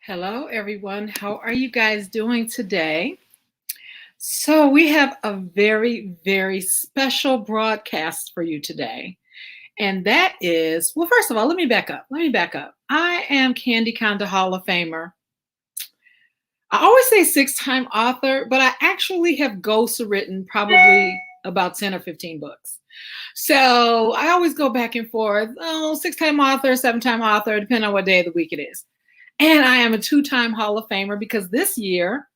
Hello, everyone. How are you guys doing today? So, we have a very, very special broadcast for you today. And that is, well, first of all, let me back up. I am Candy Conda Hall of Famer. I always say six-time author, but I actually have ghost written probably about 10 or 15 books. So I always go back and forth. Oh, six-time author, seven-time author, depending on what day of the week it is. And I am a two-time Hall of Famer because this year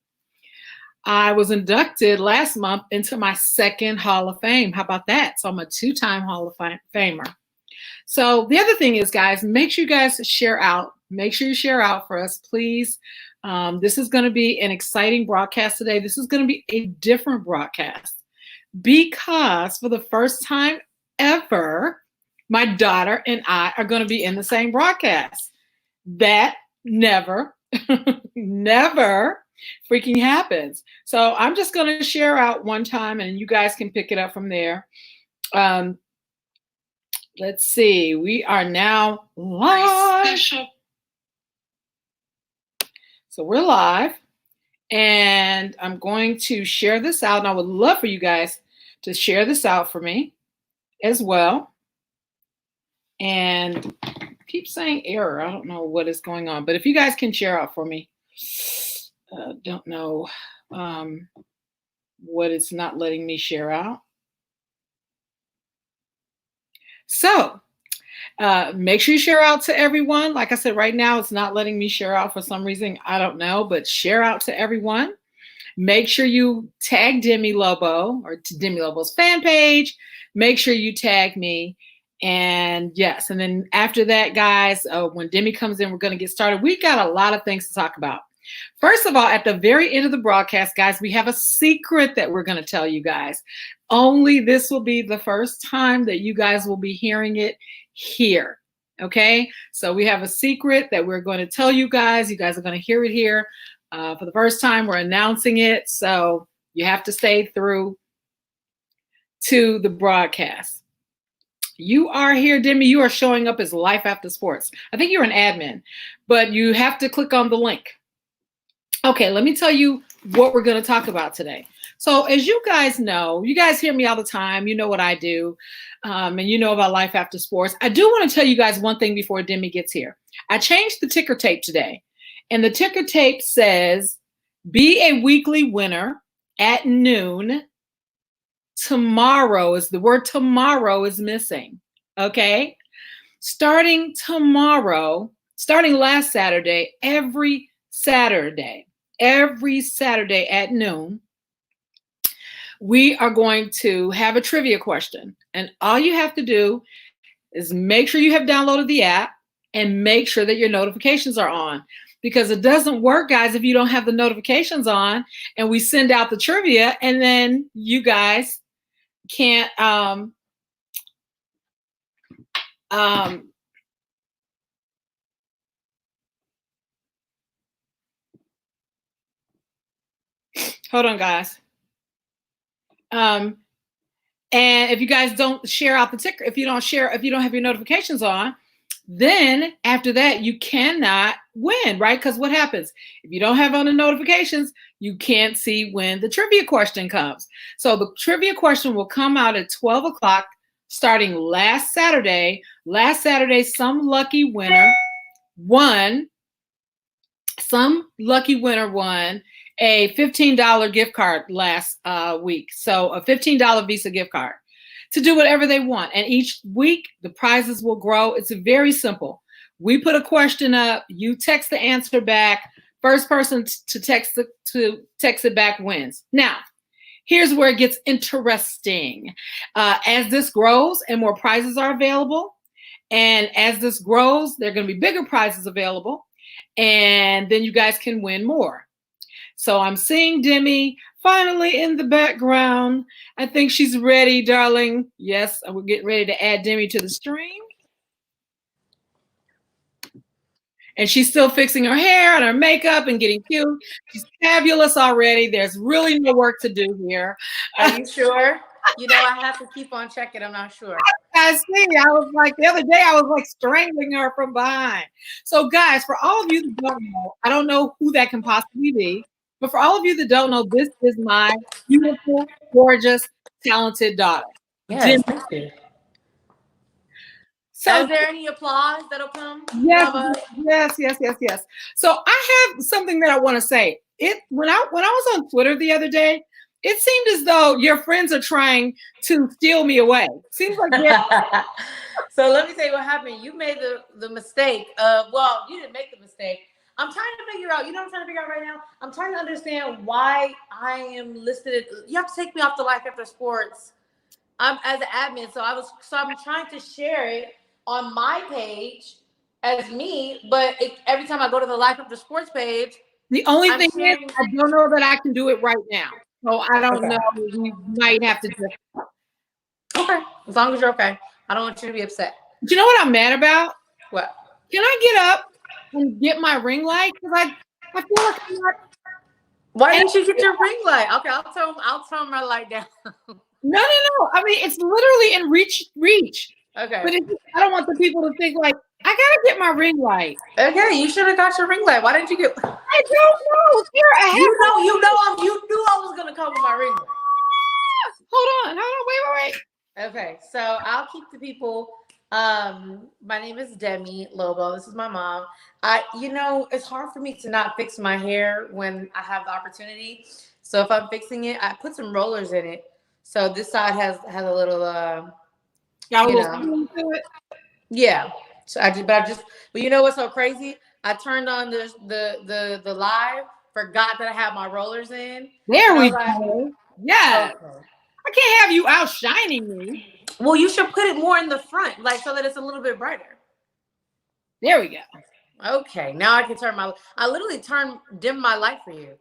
I was inducted last month into my second Hall of Fame. How about that? So I'm a two-time Hall of Famer. So the other thing is, guys, make sure you guys share out. Make sure you share out for us, please. This is going to be an exciting broadcast today. This is going to be a different broadcast because for the first time ever, my daughter and I are going to be in the same broadcast. That never, never freaking happens. So I'm just going to share out one time and you guys can pick it up from there. Let's see. We are now live. So we're live and I'm going to share this out. And I would love for you guys to share this out for me as well. And keep saying error. I don't know what is going on, but if you guys can share out for me, don't know what it's not letting me share out. So make sure you share out to everyone. Like I said, right now it's not letting me share out for some reason. I don't know, but share out to everyone. Make sure you tag Demi Lobo or to Demi Lobo's fan page. Make sure you tag me. And yes, and then after that, guys, when Demi comes in, we're going to get started. We got a lot of things to talk about. First of all, at the very end of the broadcast, guys, we have a secret that we're going to tell you guys. Only this will be the first time that you guys will be hearing it here. Okay, so we have a secret that we're going to tell you guys. You guys are going to hear it here for the first time. We're announcing it, so you have to stay through to the broadcast. You are here, Demi. You are showing up as Life After Sports. I think you're an admin, but you have to click on the link. Okay, let me tell you what we're going to talk about today. So as you guys know, you guys hear me all the time. You know what I do, and you know about Life After Sports. I do want to tell you guys one thing before Demi gets here. I changed the ticker tape today, and the ticker tape says, be a weekly winner at noon. Tomorrow is the word tomorrow is missing. Okay. Starting tomorrow, starting last Saturday, every Saturday at noon, we are going to have a trivia question. And all you have to do is make sure you have downloaded the app and make sure that your notifications are on. Because it doesn't work, guys, if you don't have the notifications on and we send out the trivia and then you guys can't hold on, guys. And if you guys don't share out the ticker, if you don't have your notifications on, then after that you cannot win, right? Because what happens if you don't have on the notifications, you can't see when the trivia question comes. So the trivia question will come out at 12 o'clock starting last Saturday. Last Saturday, some lucky winner won a $15 gift card last week. So a $15 Visa gift card to do whatever they want. And each week, the prizes will grow. It's very simple. We put a question up. You text the answer back. First person to text it back wins. Now, here's where it gets interesting. As this grows and more prizes are available, and as this grows, there are going to be bigger prizes available, and then you guys can win more. So I'm seeing Demi finally in the background. I think she's ready, darling. Yes, we're getting ready to add Demi to the stream. And she's still fixing her hair and her makeup and getting cute. She's fabulous already. There's really no work to do here. Are you sure? You know, I have to keep on checking. I'm not sure. guys see, I was like, the other day, I was like strangling her from behind. So, guys, for all of you that don't know, I don't know who that can possibly be, but for all of you that don't know, this is my beautiful, gorgeous, talented daughter. Yes, thank you. So, is there any applause that'll come? yes. So I have something that I want to say. When I was on Twitter the other day, it seemed as though your friends are trying to steal me away. Seems like So let me tell you what happened. You made the mistake. Well, you didn't make the mistake. I'm trying to figure out, you know what I'm trying to figure out right now? I'm trying to understand why I am listed. You have to take me off the Life After Sports. I'm as an admin, so I'm trying to share it on my page as me, but every time I go to the Life After Sports page, the only thing is I don't know that I can do it right now. So I don't know. We might have to just okay. As long as you're okay. I don't want you to be upset. But you know what I'm mad about? What? Can I get up and get my ring light? Because I feel like I'm not. Why didn't you get your ring light? Okay, I'll turn my light down. No. I mean, it's literally in reach. Okay. But I don't want the people to think like, I gotta get my ring light. Okay, you should have got your ring light. Why didn't you get? I don't know. You knew I was gonna come with my ring light. Hold on. Wait. Okay, so I'll keep the people. My name is Demi Lobo. This is my mom. It's hard for me to not fix my hair when I have the opportunity. So if I'm fixing it, I put some rollers in it. So this side has a little yeah. So but you know what's so crazy? I turned on the live, forgot that I had my rollers in. There we go. Yeah. Okay. I can't have you outshining me. Well, you should put it more in the front, like so that it's a little bit brighter. There we go. Okay, now I can I literally dim my light for you.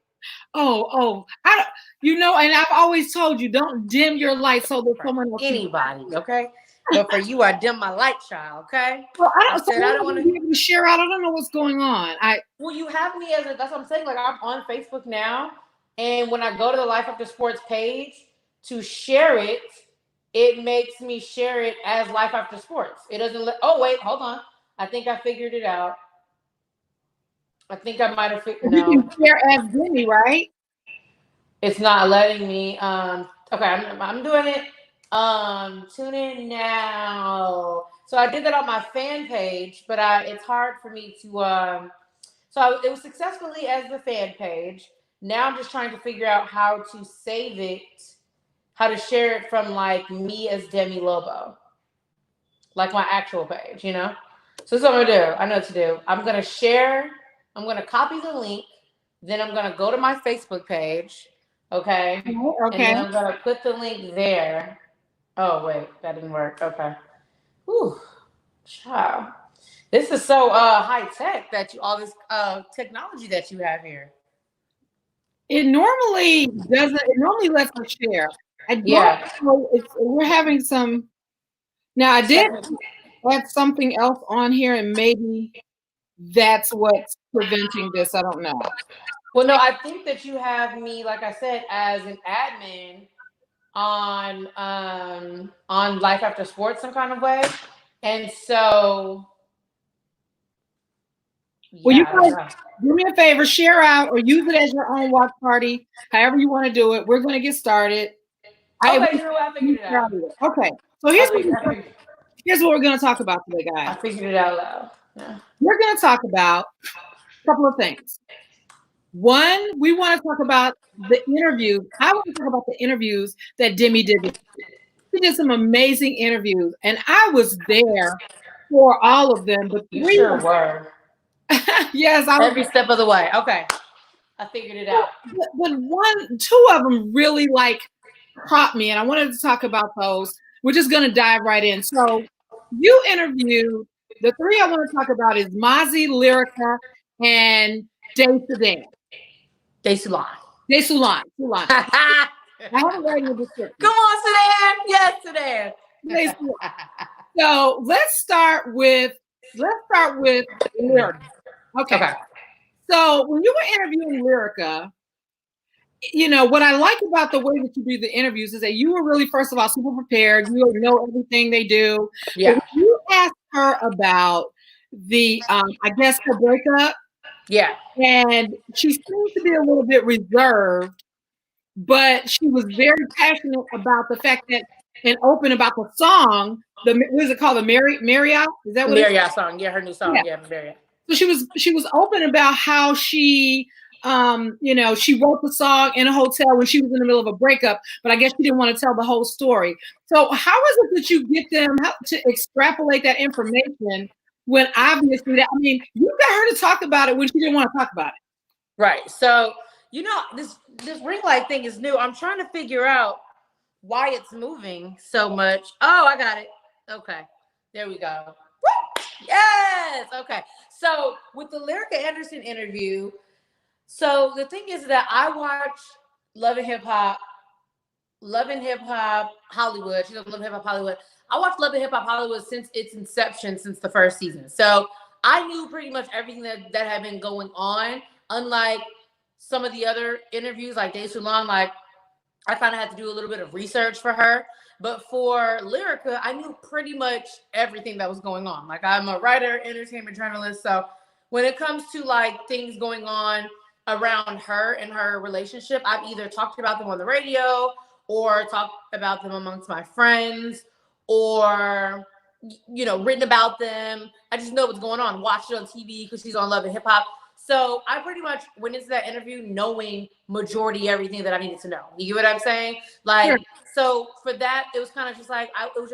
Oh, and I've always told you, don't dim your light so that someone else anybody, okay? But for you, I dim my light, child, okay? Well, I don't want to be able to share out. I don't know what's going on. Well, you have me that's what I'm saying. Like, I'm on Facebook now, and when I go to the Life After Sports page to share it, it makes me share it as Life After Sports. It doesn't oh, wait, hold on. I think I figured it out. I think I might have figured it out. You can share as Demi, right? It's not letting me. Okay, I'm doing it. Tune in now. So I did that on my fan page, but it's hard for me to. So it was successfully as the fan page. Now I'm just trying to figure out how to save it, how to share it from like me as Demi Lobo, like my actual page, So this is what I'm gonna do. I know what to do. I'm gonna share. I'm going to copy the link. Then I'm going to go to my Facebook page. Okay. And then I'm going to put the link there. Oh, wait. That didn't work. Okay. Whew. Child. This is so high tech all this technology that you have here. It normally doesn't. It normally lets us share. We're having some. Now, I did add something else on here, and maybe that's what's preventing this. I don't know. Well, no, I think that you have me, like I said, as an admin on Life After Sports some kind of way. And so well, you guys do me a favor, share out or use it as your own watch party, however you want to do it. We're going to get started. I figured it out. Okay, so here's what we're going to talk about today, guys. I figured it out loud. Yeah. We're going to talk about a couple of things. One, we want to talk about the interviews. I want to talk about the interviews that Demi did. She did some amazing interviews, and I was there for all of them. But you sure were. Yes, every step of the way. Okay, I figured it out. But two of them really caught me, and I wanted to talk about those. We're just going to dive right in. So you interviewed, the three I want to talk about is Mozzie, Lyrica, and Sulan. Sulan. Sulan. I haven't read the description. Come on, Sulan. Yes, Sulan. So let's start with Lyrica. Okay. So when you were interviewing Lyrica, you know, what I like about the way that you do the interviews is that you were really, first of all, super prepared. You know everything they do. But Yeah. when you asked her about the, I guess, the breakup, Yeah. and she seemed to be a little bit reserved, but she was very passionate about the fact that, and open about the song. What is it called? The Marriott? Is that what it's? Marriott song. Yeah, her new Yeah. song. Yeah, Marriott. So she was open about how she you know, she wrote the song in a hotel when she was in the middle of a breakup, but I guess she didn't want to tell the whole story. So how is it that you get them to extrapolate that information when obviously that, I mean, you got her to talk about it when she didn't want to talk about it. Right. So, you know, this ring light thing is new. I'm trying to figure out why it's moving so much. Oh, I got it. Okay. There we go. Woo! Yes. Okay. So with the Lyrica Anderson interview, so the thing is that I watch Love and Hip Hop, Love and Hip Hop Hollywood. She does Love and Hip Hop Hollywood. I watched Love and Hip Hop Hollywood since its inception, since the first season. So I knew pretty much everything that had been going on. Unlike some of the other interviews, like Sulan, like I kind of had to do a little bit of research for her. But for Lyrica, I knew pretty much everything that was going on. Like I'm a writer, entertainment journalist. So when it comes to like things going on around her and her relationship, I've either talked about them on the radio or talked about them amongst my friends or, you know, written about them. I just know what's going on. Watched it on TV because she's on Love and Hip Hop. So I pretty much went into that interview knowing majority everything that I needed to know. You get what I'm saying? Like, Sure. so for that, it was kind of just like I could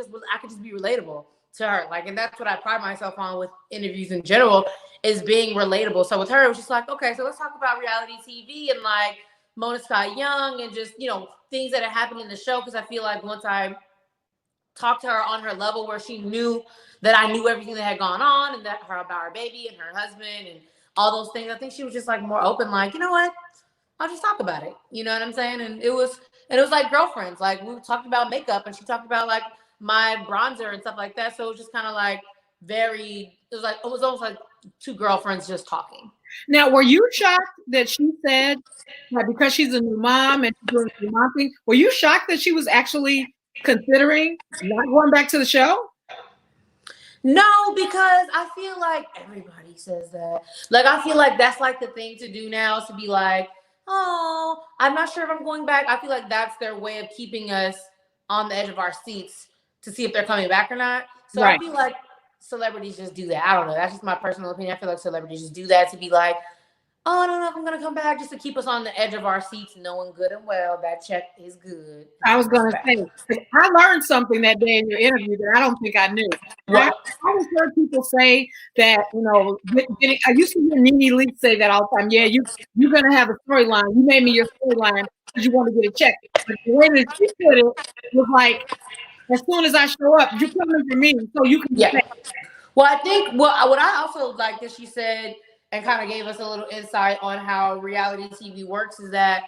just be relatable to her. Like, and that's what I pride myself on with interviews in general is being relatable. So with her, it was just like, okay, so let's talk about reality TV and like Mona Scott Young and just, you know, things that had happened in the show. Because I feel like once I talked to her on her level where she knew that I knew everything that had gone on and that her about her baby and her husband and all those things, I think she was just like more open, like, you know what? I'll just talk about it. You know what I'm saying? And it was like girlfriends. Like we talked about makeup and she talked about like my bronzer and stuff like that. So it was just kind of like it was almost like two girlfriends just talking. Now, were you shocked that she said that because she's a new mom and she's doing the new mom thing? Were you shocked that she was actually considering not going back to the show? No, because I feel like everybody says that. Like I feel like that's like the thing to do now is to be like, oh, I'm not sure if I'm going back. I feel like that's their way of keeping us on the edge of our seats to see if they're coming back or not. So I Right. feel like celebrities just do that. I don't know. That's just my personal opinion. I feel like celebrities just do that to be like, oh, I don't know if I'm gonna come back just to keep us on the edge of our seats, knowing good and well that check is good. I was going to say, 'cause I learned something that day in your interview that I don't think I knew. I What? always heard people say that, you know, I used to hear Nene Leakes say that all the time. Yeah, you're going to have a storyline. You made me your storyline because you want to get a check. But the way that she put it was like, as soon as I show up, you're coming for me, so you can Yeah. say, Well, I think what I also like that she said and kind of gave us a little insight on how reality TV works is that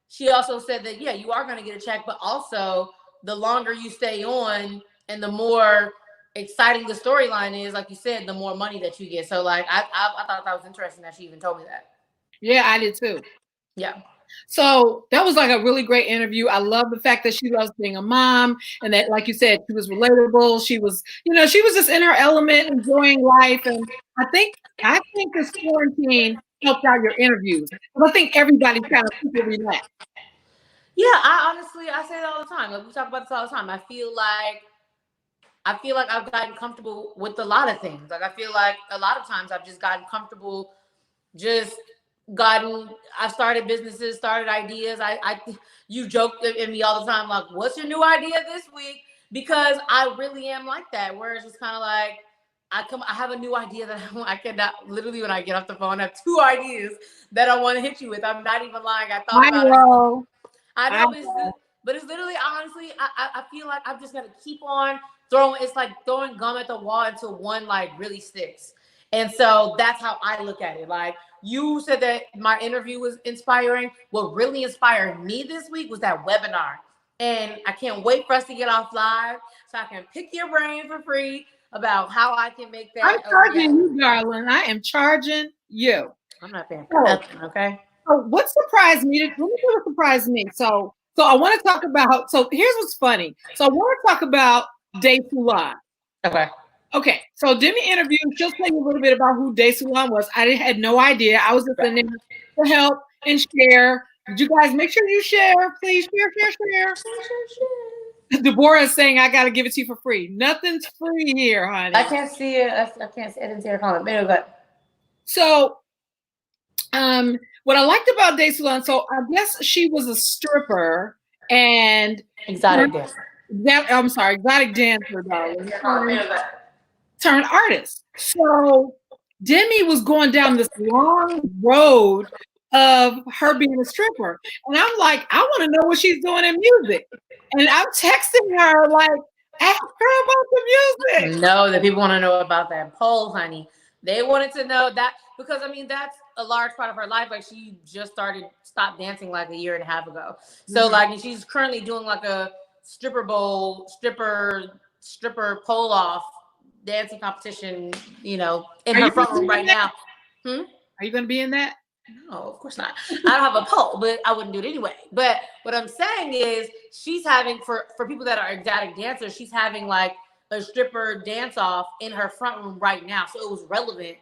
she also said that yeah, you are going to get a check, but also the longer you stay on and the more exciting the storyline is, like you said, the more money that you get. So like I thought that was interesting that she even told me that. yeah, I did too. Yeah. So that was like a really great interview. I love the fact that she loves being a mom and that, like you said, she was relatable. She was, you know, she was just in her element, enjoying life. And I think this quarantine helped out your interviews. I think everybody's kind of super relaxed. Yeah, I say that all the time. Like we talk about this all the time. I feel like I've gotten comfortable with a lot of things. Like I feel like a lot of times I've just gotten comfortable, just gotten. I've started businesses, started ideas. You joke at me all the time, like, "What's your new idea this week?" Because I really am like that. Where it's just kind of like I have a new idea that I cannot. Literally, when I get off the phone, I have two ideas that I want to hit you with. I'm not even lying. I thought I about it. know. I I know, know. but it's literally honestly, I feel like I'm just gonna keep on throwing. It's like throwing gum at the wall until one like really sticks. And so that's how I look at it. Like you said that my interview was inspiring. What really inspired me this week was that webinar. And I can't wait for us to get off live so I can pick your brain for free about how I can make I'm that a charging reality. you, darling. I am charging you. I'm not paying for So nothing, okay? So what surprised me? Let me tell you what surprised me. So I want to talk about. So here's what's funny. So I want to talk about Day Sulan. Okay. Okay. So Demi interviewed. She'll tell you a little bit about who Day Sulan was. I had no idea. I was just in there to help and share. Did you guys make sure you share? Please share. Deborah is saying I got to give it to you for free. Nothing's free here, honey. I can't see it. I can't see it. I didn't see her comment. Maybe, but so, what I liked about Day Sulan, so I guess she was a stripper and exotic dancer. Exotic dancer, darling. Turned artist. So Demi was going down this long road of her being a stripper. And I'm like, I want to know what she's doing in music. And I'm texting her like, ask her about the music. No, the people want to know about that poll, honey. They wanted to know that because I mean that's a large part of her life. Like she just stopped dancing like a year and a half ago. So like she's currently doing like a stripper pull off dancing competition, you know, in her front room right now. Are you going to be in that? No, of course not. I don't have a poll, but I wouldn't do it anyway. But what I'm saying is she's having, for people that are exotic dancers, she's having like a stripper dance off in her front room right now. So it was relevant.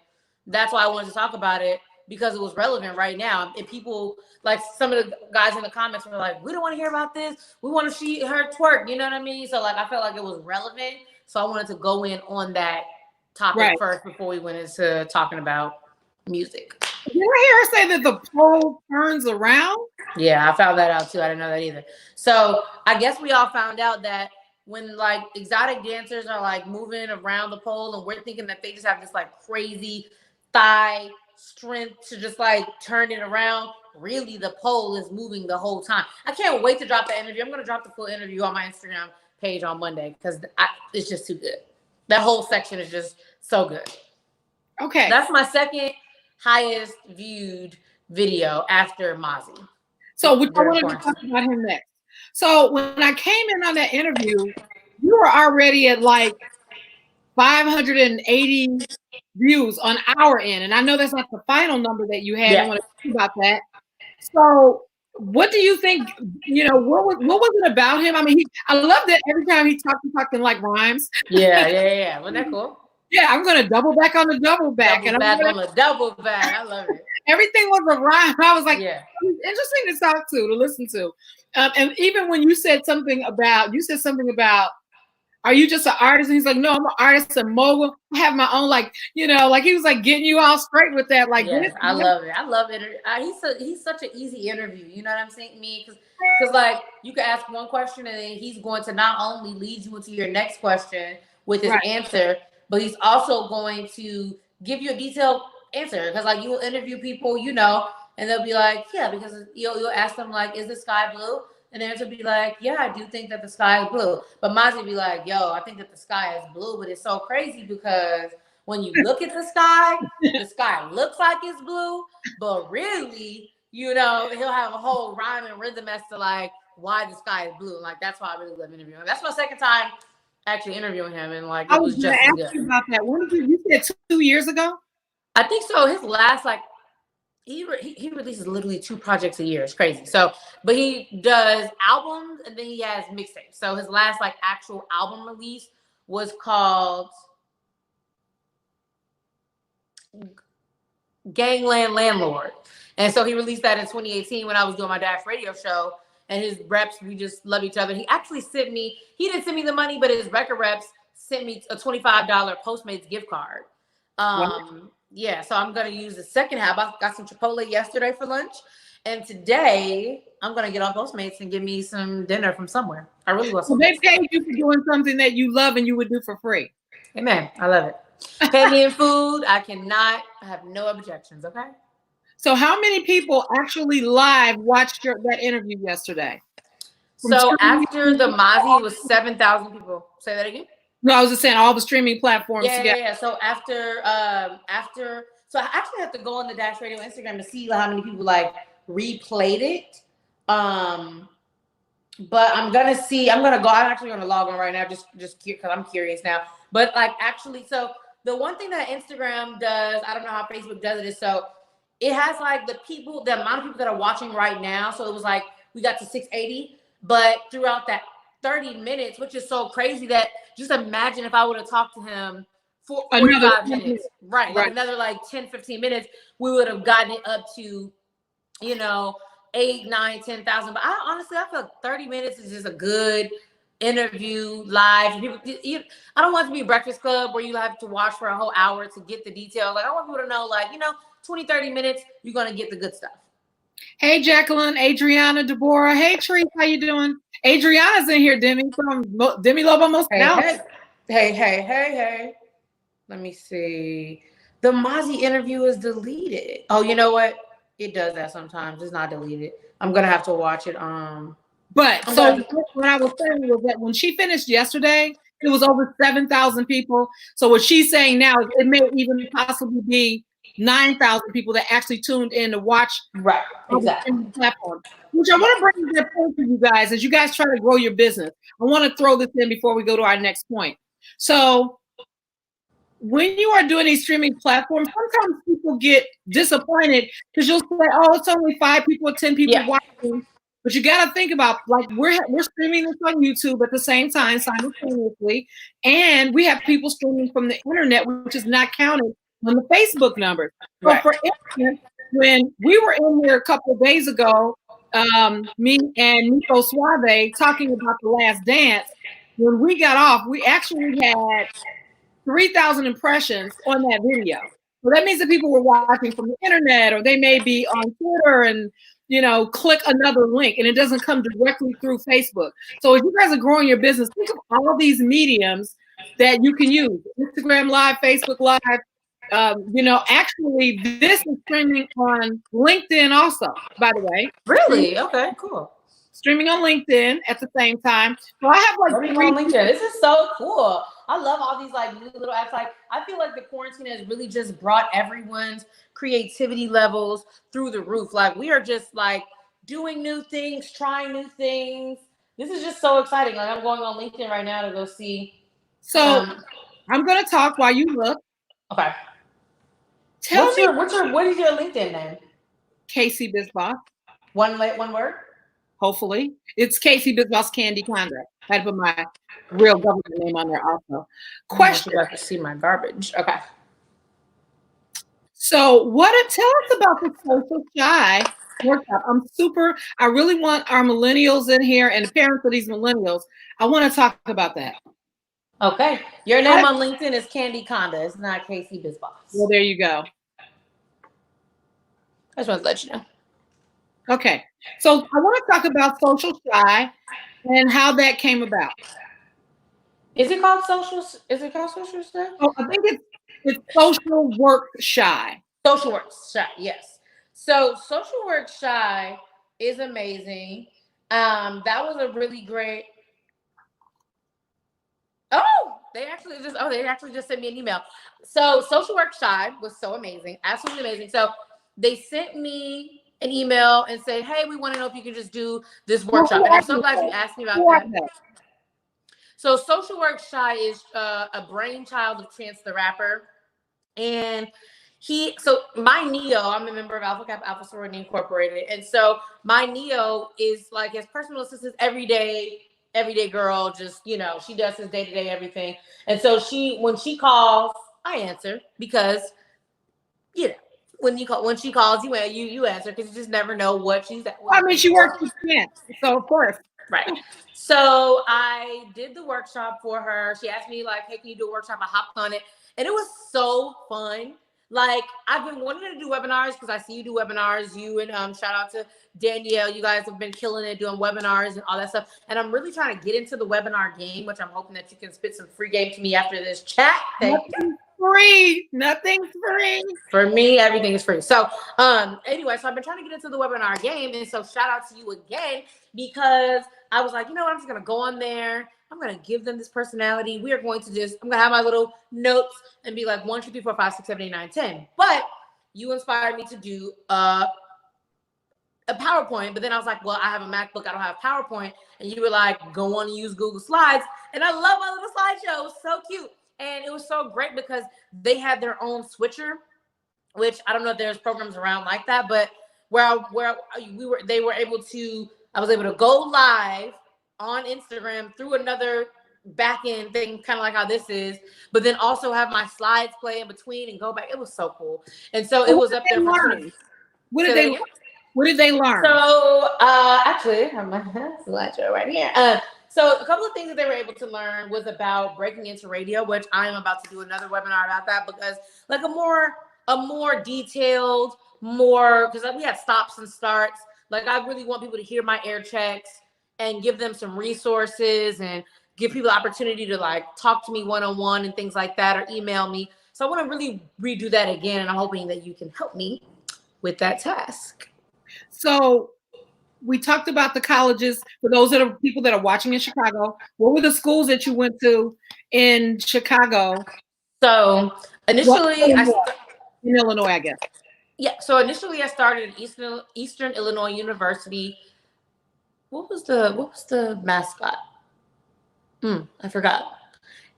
That's why I wanted to talk about it, because it was relevant right now. And people, like some of the guys in the comments were like, we don't want to hear about this. We want to see her twerk. You know what I mean? So like, I felt like it was relevant. So I wanted to go in on that topic first before we went into talking about music. Did I hear her say that the pole turns around? Yeah, I found that out too. I didn't know that either. So I guess we all found out that when like exotic dancers are like moving around the pole and we're thinking that they just have this like crazy thigh strength to just like turn it around, really the pole is moving the whole time. I can't wait to drop the interview. I'm going to drop the full interview on my Instagram page on Monday because it's just too good. That whole section is just so good. Okay. That's my second highest viewed video after Mozzie. So I wanted to talk about him next. So when I came in on that interview, you were already at like 580 views on our end. And I know that's not the final number that you had. Yeah. I want to talk about that. So what do you think, you know, what was it about him? I mean, I love that every time he talked in like rhymes. Yeah. Wasn't that cool? Yeah, I'm going to double back on the double back. On the double back. I love it. Everything was a rhyme. I was like, interesting to talk to listen to. And even when you said something about, are you just an artist? And he's like, no, I'm an artist and mogul. I have my own, like, you know, like he was like getting you all straight with that. Like, yes, I love it. I love it. He's such an easy interview. You know what I'm saying? Because like you can ask one question and then he's going to not only lead you into your next question with his answer, but he's also going to give you a detailed answer. Because like you will interview people, you know, and they'll be like, yeah, because you'll ask them like, is the sky blue? And the answer will be like, yeah, I do think that the sky is blue. But Mozzie will be like, yo, I think that the sky is blue, but it's so crazy because when you look at the sky looks like it's blue, but really, you know, he'll have a whole rhyme and rhythm as to like why the sky is blue. Like that's why I really love interviewing him. That's my second time actually interviewing him, and like it was just good. You about that. When did you said 2 years ago? I think so. His last like he releases literally 2 projects a year. It's crazy. So, but he does albums and then he has mixtapes. So his last like actual album release was called Gangland Landlord. And so he released that in 2018 when I was doing my Dash radio show. And his reps, we just love each other. He actually he didn't send me the money, but his record reps sent me a $25 Postmates gift card. Yeah, so I'm going to use the second half. I got some Chipotle yesterday for lunch. And today, I'm going to get on Postmates and give me some dinner from somewhere. I really want some. So they paid you for doing something that you love and you would do for free. Amen. I love it. Pay me in food. I have no objections, okay? So how many people actually live watched that interview yesterday? So after the Mozzie, it was 7,000 people. Say that again? No, I was just saying all the streaming platforms together. Yeah. So so I actually have to go on the Dash Radio Instagram to see how many people like replayed it. But I'm actually gonna log on right now just because I'm curious now. But like actually, so the one thing that Instagram does, I don't know how Facebook does it, is so it has like the amount of people that are watching right now. So it was like we got to 680, but throughout that 30 minutes, which is so crazy that just imagine if I would have talked to him for Another 45 minutes, right? Like another like 10, 15 minutes, we would have gotten it up to, 8, 9, 10,000. But honestly, I feel like 30 minutes is just a good interview live. People, I don't want it to be a Breakfast Club where you have to watch for a whole hour to get the details. Like I want people to know, like, 20, 30 minutes, you're going to get the good stuff. Hey, Jacqueline, Adriana, Deborah. Hey, Therese, how you doing? Adriana's in here, Demi, from Demi Lobo and I. Hey. Let me see. The Mozzie interview is deleted. Oh, you know what? It does that sometimes. It's not deleted. I'm going to have to watch it. But so what I was saying was that when she finished yesterday, it was over 7,000 people. So what she's saying now is it may even possibly be 9,000 people that actually tuned in to watch right exactly the platform. Which I want to bring that point to you guys as you guys try to grow your business. I want to throw this in before we go to our next point. So when you are doing these streaming platforms, sometimes people get disappointed because you'll say, "Oh, it's only 5 people or 10 people watching." But you got to think about, like, we're streaming this on YouTube at the same time simultaneously, and we have people streaming from the internet, which is not counted on the Facebook numbers. So, for instance, when we were in here a couple of days ago, me and Nico Suave talking about The Last Dance, when we got off, we actually had 3,000 impressions on that video. So that means that people were watching from the internet, or they may be on Twitter and click another link, and it doesn't come directly through Facebook. So as you guys are growing your business, think of all these mediums that you can use: Instagram Live, Facebook Live. Actually, this is streaming on LinkedIn also, by the way. Really? Okay, cool. Streaming on LinkedIn at the same time. So I have like 3 on LinkedIn. This is so cool. I love all these like new little apps. Like I feel like the quarantine has really just brought everyone's creativity levels through the roof. Like we are just like doing new things, trying new things. This is just so exciting. Like I'm going on LinkedIn right now to go see. So I'm gonna talk while you look. Okay. What is your LinkedIn name? Kcbizboss. One word? Hopefully. It's Kcbizboss Candy Condra. I had to put my real government name on there also. Question. You have to see my garbage. Okay. So tell us about the Social Shy workshop. I really want our millennials in here and the parents of these millennials. I want to talk about that. Okay. Your name on LinkedIn is Candy Conda. It's not Kcbizboss. Well, there you go. I just want to let you know. Okay. So I want to talk about Social Shy and how that came about. Is it called Social Shy? Oh, I think it's Social Work Shy. Social Work Shy, yes. So Social Work Shy is amazing. That was a really great. They actually just sent me an email. So Social Work Shy was so amazing, absolutely amazing. So they sent me an email and said, "Hey, we want to know if you can just do this workshop." And I'm so glad you asked me about that. So Social Work Shy is a brainchild of Chance the Rapper, and my Neo, I'm a member of Alpha Kappa Alpha Sorority Incorporated, and so my Neo is like his personal assistant, everyday girl. Just she does his day-to-day everything, and so when she calls, I answer because when she calls, you answer because you just never know what she's at. I mean, she works with Chance, so of course. Right. So I did the workshop for her. She asked me like, "Hey, can you do a workshop?" I hopped on it, and it was so fun. Like I've been wanting to do webinars because I see you do webinars. You and shout out to Danielle. You guys have been killing it doing webinars and all that stuff. And I'm really trying to get into the webinar game, which I'm hoping that you can spit some free game to me after this chat. Nothing's free. For me, everything is free. So anyway, so I've been trying to get into the webinar game, and so shout out to you again because I was like, I'm just gonna go on there. I'm gonna give them this personality. I'm gonna have my little notes and be like 1, 2, 3, 4, 5, 6, 7, 8, 9, 10. But you inspired me to do a PowerPoint, but then I was like, well, I have a MacBook, I don't have PowerPoint, and you were like, go on and use Google Slides, and I love my little slideshow. It was so cute. And it was so great because they had their own switcher which I don't know if there's programs around like that, but where they were able to, I was able to go live on Instagram through another back end thing, kind of like how this is, but then also have my slides play in between and go back. It was so cool. And so it was up there for 20. What did they What did they learn? So actually, I have my slideshow right here. So a couple of things that they were able to learn was about breaking into radio, which I am about to do another webinar about that, because like a more detailed, more, because we had stops and starts. Like I really want people to hear my air checks and give them some resources and give people the opportunity to like talk to me one-on-one and things like that, or email me. So I want to really redo that again, and I'm hoping that you can help me with that task. So we talked about the colleges. For those that are people that are watching in Chicago, what were the schools that you went to in Chicago? So initially, in Illinois, I guess. Yeah. So initially, I started at Eastern Illinois University. What was the mascot? I forgot.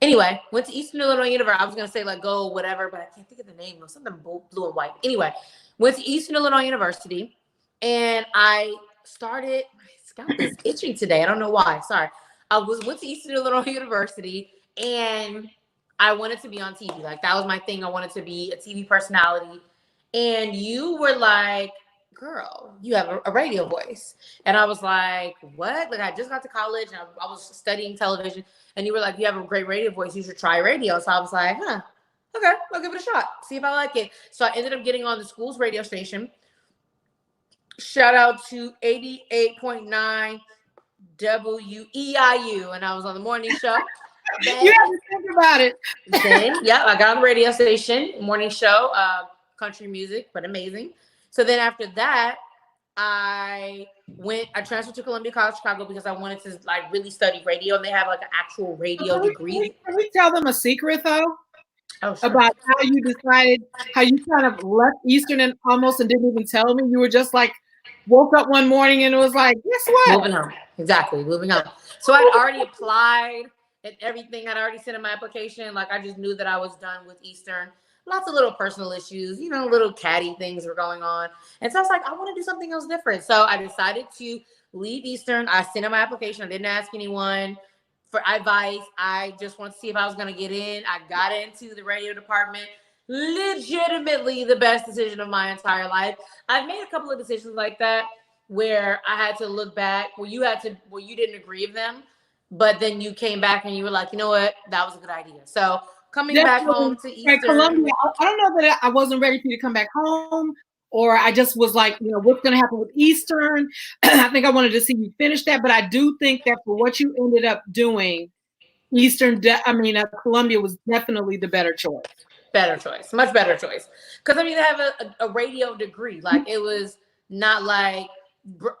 Anyway, went to Eastern Illinois University. I was gonna say like go whatever, but I can't think of the name. It was something blue and white. Anyway, went to Eastern Illinois University, and I started. My scalp is itching today. I don't know why. Sorry. Went to Eastern Illinois University, and I wanted to be on TV. Like that was my thing. I wanted to be a TV personality. And you were like, girl, you have a radio voice. And I was like, what? Like I just got to college and I was studying television. And you were like, you have a great radio voice. You should try radio. So I was like, okay, I'll give it a shot. See if I like it. So I ended up getting on the school's radio station. Shout out to 88.9 WEIU. And I was on the morning show. Then, you have to think about it. Then, I got on the radio station, morning show, country music, but amazing. So then after that, I transferred to Columbia College Chicago because I wanted to like really study radio, and they have like an actual radio degree. Can we tell them a secret though? Oh, sure. About how you decided, how you kind of left Eastern and didn't even tell me? You were just like, woke up one morning and it was like, guess what? Moving on. Exactly, moving on. So I'd already applied and everything. I'd already sent in my application. Like I just knew that I was done with Eastern. Lots of little personal issues, little catty things were going on. And so I was like, I want to do something else different. So I decided to leave Eastern. I sent in my application. I didn't ask anyone for advice. I just wanted to see if I was going to get in. I got into the radio department. Legitimately the best decision of my entire life. I've made a couple of decisions like that where I had to look back, where you didn't agree with them, but then you came back and you were like, you know what, that was a good idea. So coming back home to Eastern. Columbia, I don't know that I wasn't ready for you to come back home, or I just was like, what's going to happen with Eastern? I think I wanted to see you finish that, but I do think that for what you ended up doing, Columbia was definitely the better choice. Better choice, much better choice. Because they have a radio degree. Like it was not like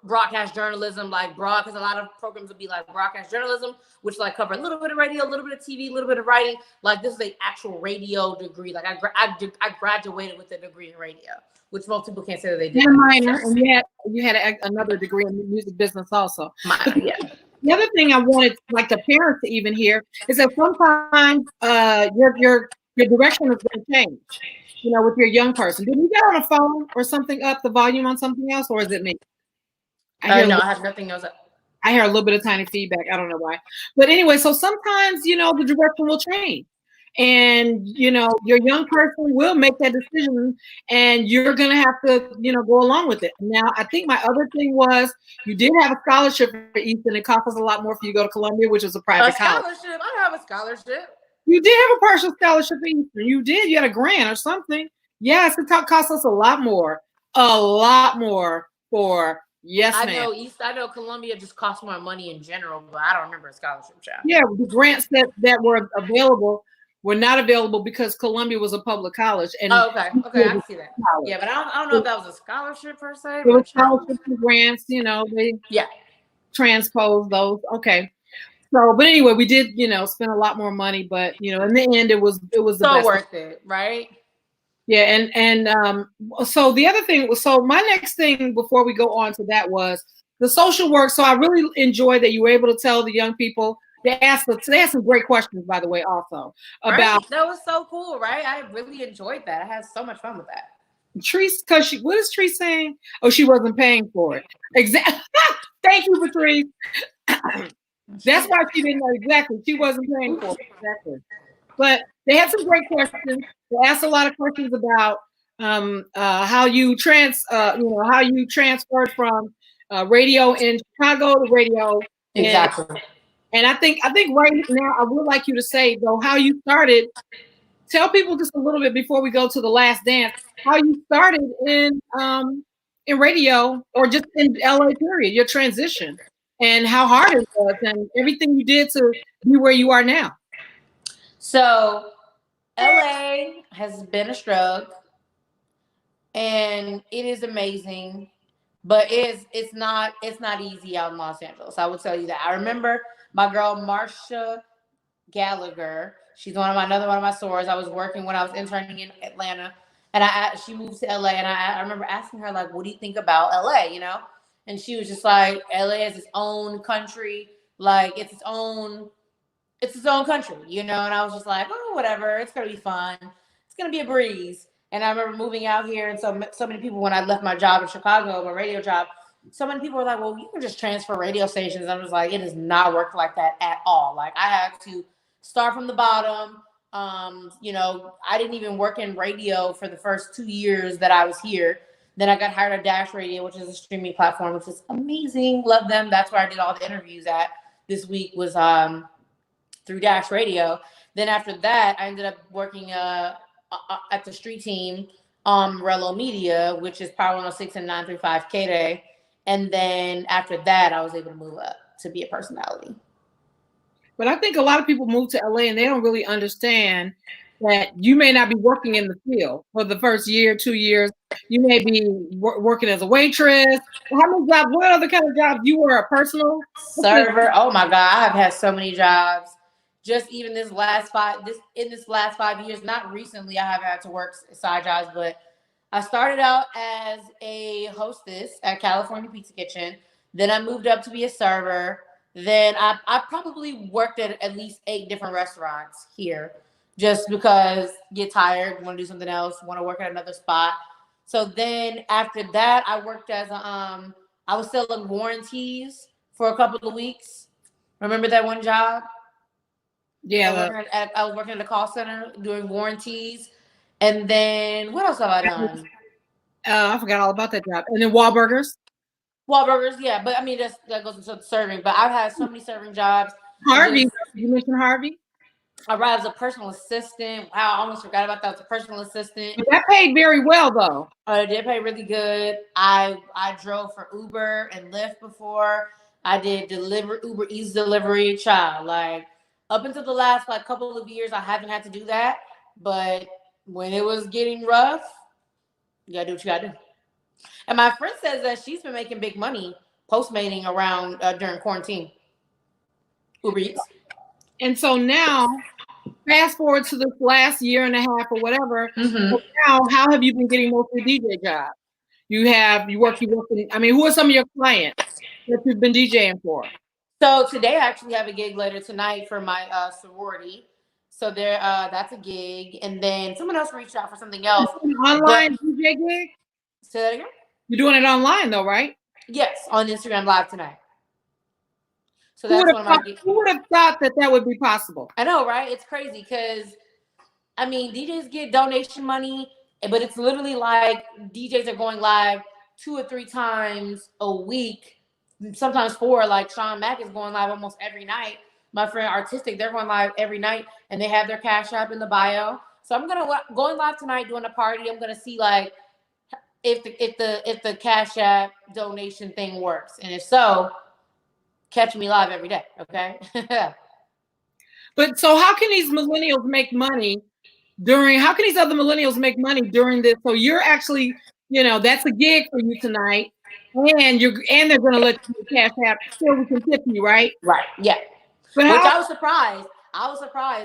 broadcast journalism, like because a lot of programs would be like broadcast journalism, which like cover a little bit of radio, a little bit of TV, a little bit of writing. Like this is an actual radio degree. Like I graduated with a degree in radio, which most people can't say that they did. And minor, and you had another degree in music business also. Yeah. The other thing I wanted, like the parents to even hear, is that sometimes your direction is going to change. With your young person. Did you get on a phone or something up the volume on something else, or is it me? I have nothing else. I hear a little bit of tiny feedback. I don't know why. But anyway, so sometimes, the direction will change. And, your young person will make that decision and you're going to have to, go along with it. Now, I think my other thing was you did have a scholarship for Eastern. It cost us a lot more for you to go to Columbia, which was a private college. I don't have a scholarship. You did have a partial scholarship for Eastern. You did. You had a grant or something. Yes, it cost us a lot more for. Yes, ma'am. I know Columbia just costs more money in general, but I don't remember a scholarship, child. Yeah, the grants that were available were not available because Columbia was a public college. And okay, I can see that. College. Yeah, but I don't know if that was a scholarship per se. It was scholarships and grants, they transpose those. Okay. So, but anyway, we did, spend a lot more money, but in the end, it was the so best worth it, right? Yeah, and so the other thing was, so my next thing before we go on to that was the social work. So I really enjoyed that you were able to tell the young people. They asked some great questions, by the way, also about. That was so cool, right? I really enjoyed that. I had so much fun with that. Treese, because what is Treese saying? Oh, she wasn't paying for it. Exactly. Thank you, Patrice. That's why she didn't know exactly. She wasn't paying for it. Exactly. But they had some great questions. They asked a lot of questions about how you how you transferred from radio in Chicago to radio Exactly. and I think right now I would like you to say though how you started. Tell people just a little bit before we go to the last dance how you started in radio or just in LA period, your transition and how hard it was and everything you did to be where you are now. So LA has been a struggle and it is amazing, but it's not easy out in Los Angeles. I will tell you that. I remember my girl Marsha Gallagher. She's another one of my stores. I was working when I was interning in Atlanta, and she moved to LA, and I remember asking her like, "What do you think about LA?" You know, and she was just like, "LA is its own country, like it's its own country, you know." And I was just like, "Oh, whatever. It's gonna be fun. It's gonna be a breeze." And I remember moving out here, and so many people when I left my job in Chicago, my radio job, so many people were like, "Well, you can just transfer radio stations." I was like, "It does not work like that at all. Like I had to start from the bottom." I didn't even work in radio for the first 2 years that I was here. Then I got hired at Dash Radio, which is a streaming platform, which is amazing. Love them. That's where I did all the interviews at. This week was through Dash Radio. Then after that, I ended up working at the street team on Rello Media, which is Power 106 and 935 K-Day. And then after that, I was able to move up to be a personality. But I think a lot of people move to LA and they don't really understand that you may not be working in the field for the first year, 2 years. You may be working as a waitress. How many jobs? What other kind of jobs? You were a personal server. Oh my God, I have had so many jobs. Just even this last 5 years, not recently, I have had to work side jobs, but I started out as a hostess at California Pizza Kitchen. Then I moved up to be a server. Then I probably worked at least 8 different restaurants here just because get tired, want to do something else, want to work at another spot. So then after that, I worked as I was selling warranties for a couple of weeks. Remember that one job? Yeah. I was working at a call center doing warranties. And then what else have I done? I forgot all about that job. And then Wahlburgers. Wahlburgers, yeah. But I mean, that goes into serving. But I've had so many serving jobs. Harvey, you mentioned Harvey? I arrived as a personal assistant. Wow, I almost forgot about that. As a personal assistant. But that paid very well, though. It did pay really good. I drove for Uber and Lyft before. I did Uber Eats delivery, child. Like up until the last couple of years, I haven't had to do that. But when it was getting rough, you gotta do what you gotta do. And my friend says that she's been making big money postmating around during quarantine. Uber Eats. And so now, fast forward to this last year and a half or whatever. Mm-hmm. So now, how have you been getting most of your DJ jobs? You work. I mean, who are some of your clients that you've been DJing for? So today I actually have a gig later tonight for my sorority. So that's a gig, and then someone else reached out for something else. Online DJ gig? Say that again? You're doing it online though, right? Yes, on Instagram Live tonight. So that's one of my gigs. Who would have thought that would be possible? I know, right? It's crazy because, I mean, DJs get donation money, but it's literally like DJs are going live 2 or 3 times a week, sometimes 4. Like Sean Mack is going live almost every night. My friend Artistic, they're going live every night, and they have their Cash App in the bio. So I'm going live tonight doing a party. I'm gonna see like if the Cash App donation thing works, and if so, catch me live every day. Okay. But so how can these millennials make money how can these other millennials make money during this? So you're actually, that's a gig for you tonight, and they're gonna let you Cash App still we can tip you, right? Right. Yeah. But I was surprised.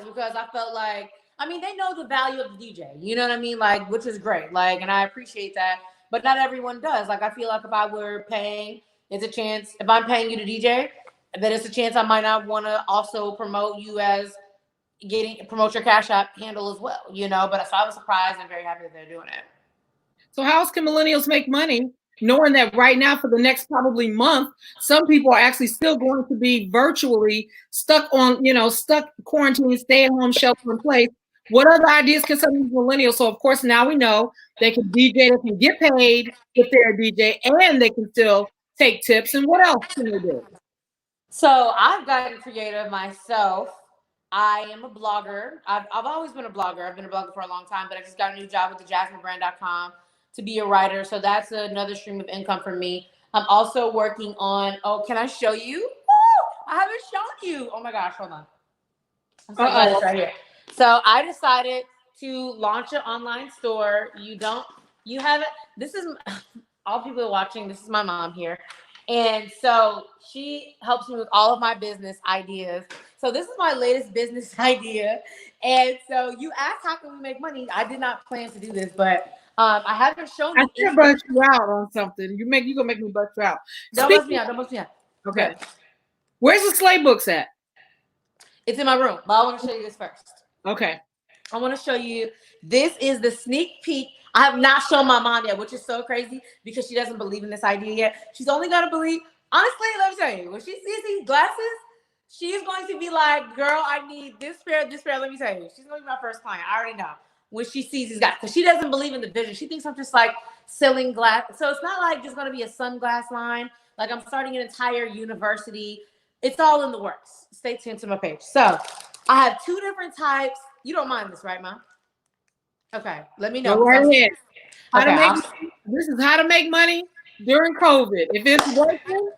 Because I felt like, I mean, they know the value of the DJ, you know what I mean? Like, which is great. Like, and I appreciate that, but not everyone does. Like, I feel like if I were paying, it's a chance, if I'm paying you to DJ, then it's a chance I might not want to also promote you as promote your Cash App handle as well, But so I was surprised and very happy that they're doing it. So how else can millennials make money, knowing that right now for the next probably month, some people are actually still going to be virtually stuck on, stuck quarantine, stay at home, shelter in place. What other ideas can some of these millennials? So of course now we know they can DJ, they can get paid if they're a DJ, and they can still take tips. And what else can they do? So I've gotten creative myself. I am a blogger. I've always been a blogger. I've been a blogger for a long time, but I just got a new job with the jasminebrand.com to be a writer. So that's another stream of income for me. I'm also working on, oh, can I show you? Woo! I haven't shown you. Oh my gosh, hold on. I'm so glad it's right here. So I decided to launch an online store. You haven't, this is, all people watching, this is my mom here. And so she helps me with all of my business ideas. So this is my latest business idea. And so you asked, how can we make money? I did not plan to do this, but I haven't shown you. I should bust you out on something. You gonna make me bust you out. Don't bust me out. Don't bust me out. Okay. Good. Where's the slate books at? It's in my room, but I want to show you this first. Okay. I want to show you. This is the sneak peek. I have not shown my mom yet, which is so crazy because she doesn't believe in this idea yet. She's only going to believe. Honestly, let me tell you, when she sees these glasses, she's going to be like, girl, I need this pair, this pair. Let me tell you, she's going to be my first client. I already know when she sees these guys, because she doesn't believe in the vision. She thinks I'm just like selling glass. So it's not like just going to be a sunglass line. Like I'm starting an entire university. It's all in the works. Stay tuned to my page. So I have two different types. You don't mind this, right, Mom? Okay, let me know. Go right ahead. This is how to make money during COVID. If it's working,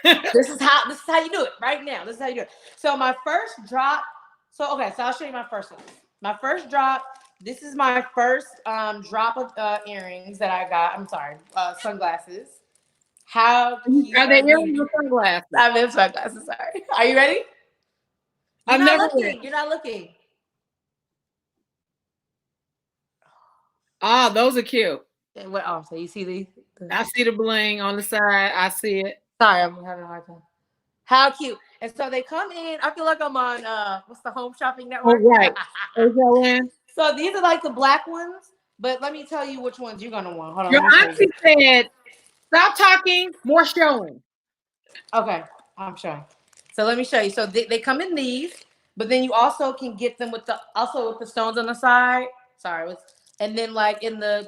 this is how you do it right now. This is how you do it. So my first drop. So I'll show you my first one. My first drop. This is my first drop of earrings that I got. I'm sorry, sunglasses. How are they earrings or sunglasses? I mean sunglasses. Sorry. Are you ready? You're not looking. Oh, those are cute. What? Oh, so you see these? I see the bling on the side. I see it. Sorry, I'm having a hard time. How cute! And so they come in. I feel like I'm on what's the Home Shopping Network? Oh, right. So these are like the black ones, but let me tell you which ones you're gonna want. Hold on. Your auntie said, "Stop talking, more showing." Okay, I'm showing. So let me show you. So they come in these, but then you also can get them with the stones on the side. Sorry, and then like in the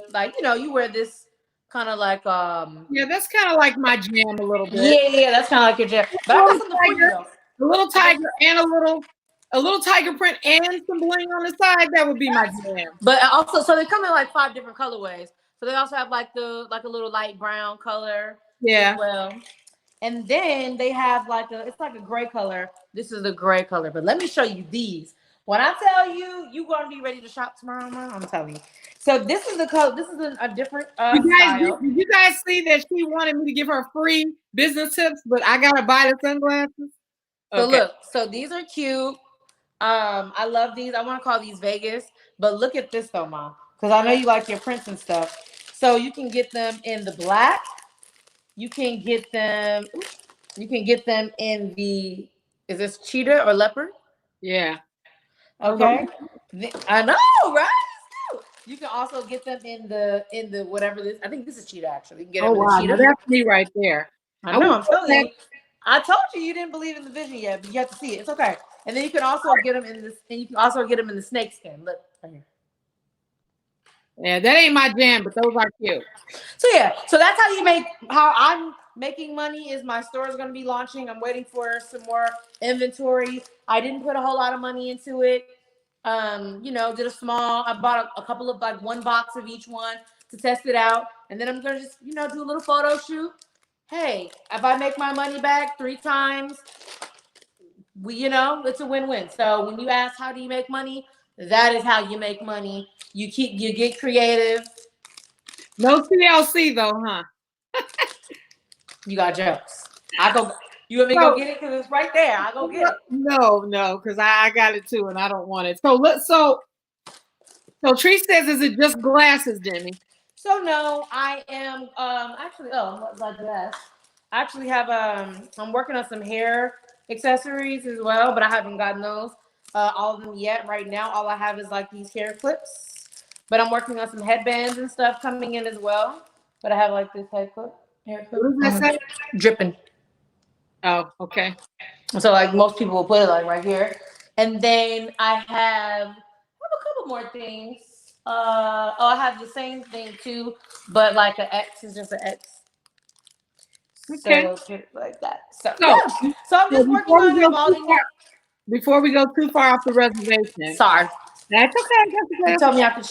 you wear this kind of like yeah, that's kind of like my jam a little bit. Yeah, that's kind of like your jam. But I got something for you though. A little tiger and a little tiger print and some bling on the side. That would be my jam. But also, so they come in like 5 different colorways. So they also have like a little light brown color. Yeah. As well. And then they have it's like a gray color. This is the gray color. But let me show you these. When I tell you, you're going to be ready to shop tomorrow, I'm telling you. So this is the color. This is a different style. Did you guys see that she wanted me to give her free business tips, but I got to buy the sunglasses? So look, so these are cute. I love these. I want to call these Vegas. But look at this though, Mom. Because I know you like your prints and stuff. So you can get them in the black. You can get them in the, is this cheetah or leopard? Yeah. Okay. I know, right? You can also get them in the whatever this. I think this is cheetah actually. You can get them in the cheetah. That's me right there. I know. I'm telling you. I told you didn't believe in the vision yet, but you have to see it. It's okay. And then you can also get them in this, and you can also get them in the snake skin. Look right here. Yeah, that ain't my jam, but those are cute. So that's how I'm making money. Is my store is going to be launching. I'm waiting for some more inventory. I didn't put a whole lot of money into it. I bought a couple of one box of each one to test it out. And then I'm going to just, do a little photo shoot. Hey, if I make my money back 3 times, it's a win-win. So when you ask, how do you make money? That is how you make money. You get creative. No TLC though, huh? You got jokes. You want me to go get it? Because it's right there. I go get it. No, because I got it too and I don't want it. So Tree says, is it just glasses, Demi? So no, I am actually, I'm glad you asked. I actually have I'm working on some hair accessories as well, but I haven't gotten those all of them yet. Right now, all I have is these hair clips. But I'm working on some headbands and stuff coming in as well. But I have like this haircut. What does that say? Dripping. Oh, okay. So like most people will put it like right here. And then I have a couple more things. I have the same thing too, but like an X is just an X. Okay. So like that. So So, yeah. So I'm just working on evolving it. Before we go too far off the reservation. Sorry. That's okay. That's okay. You told me after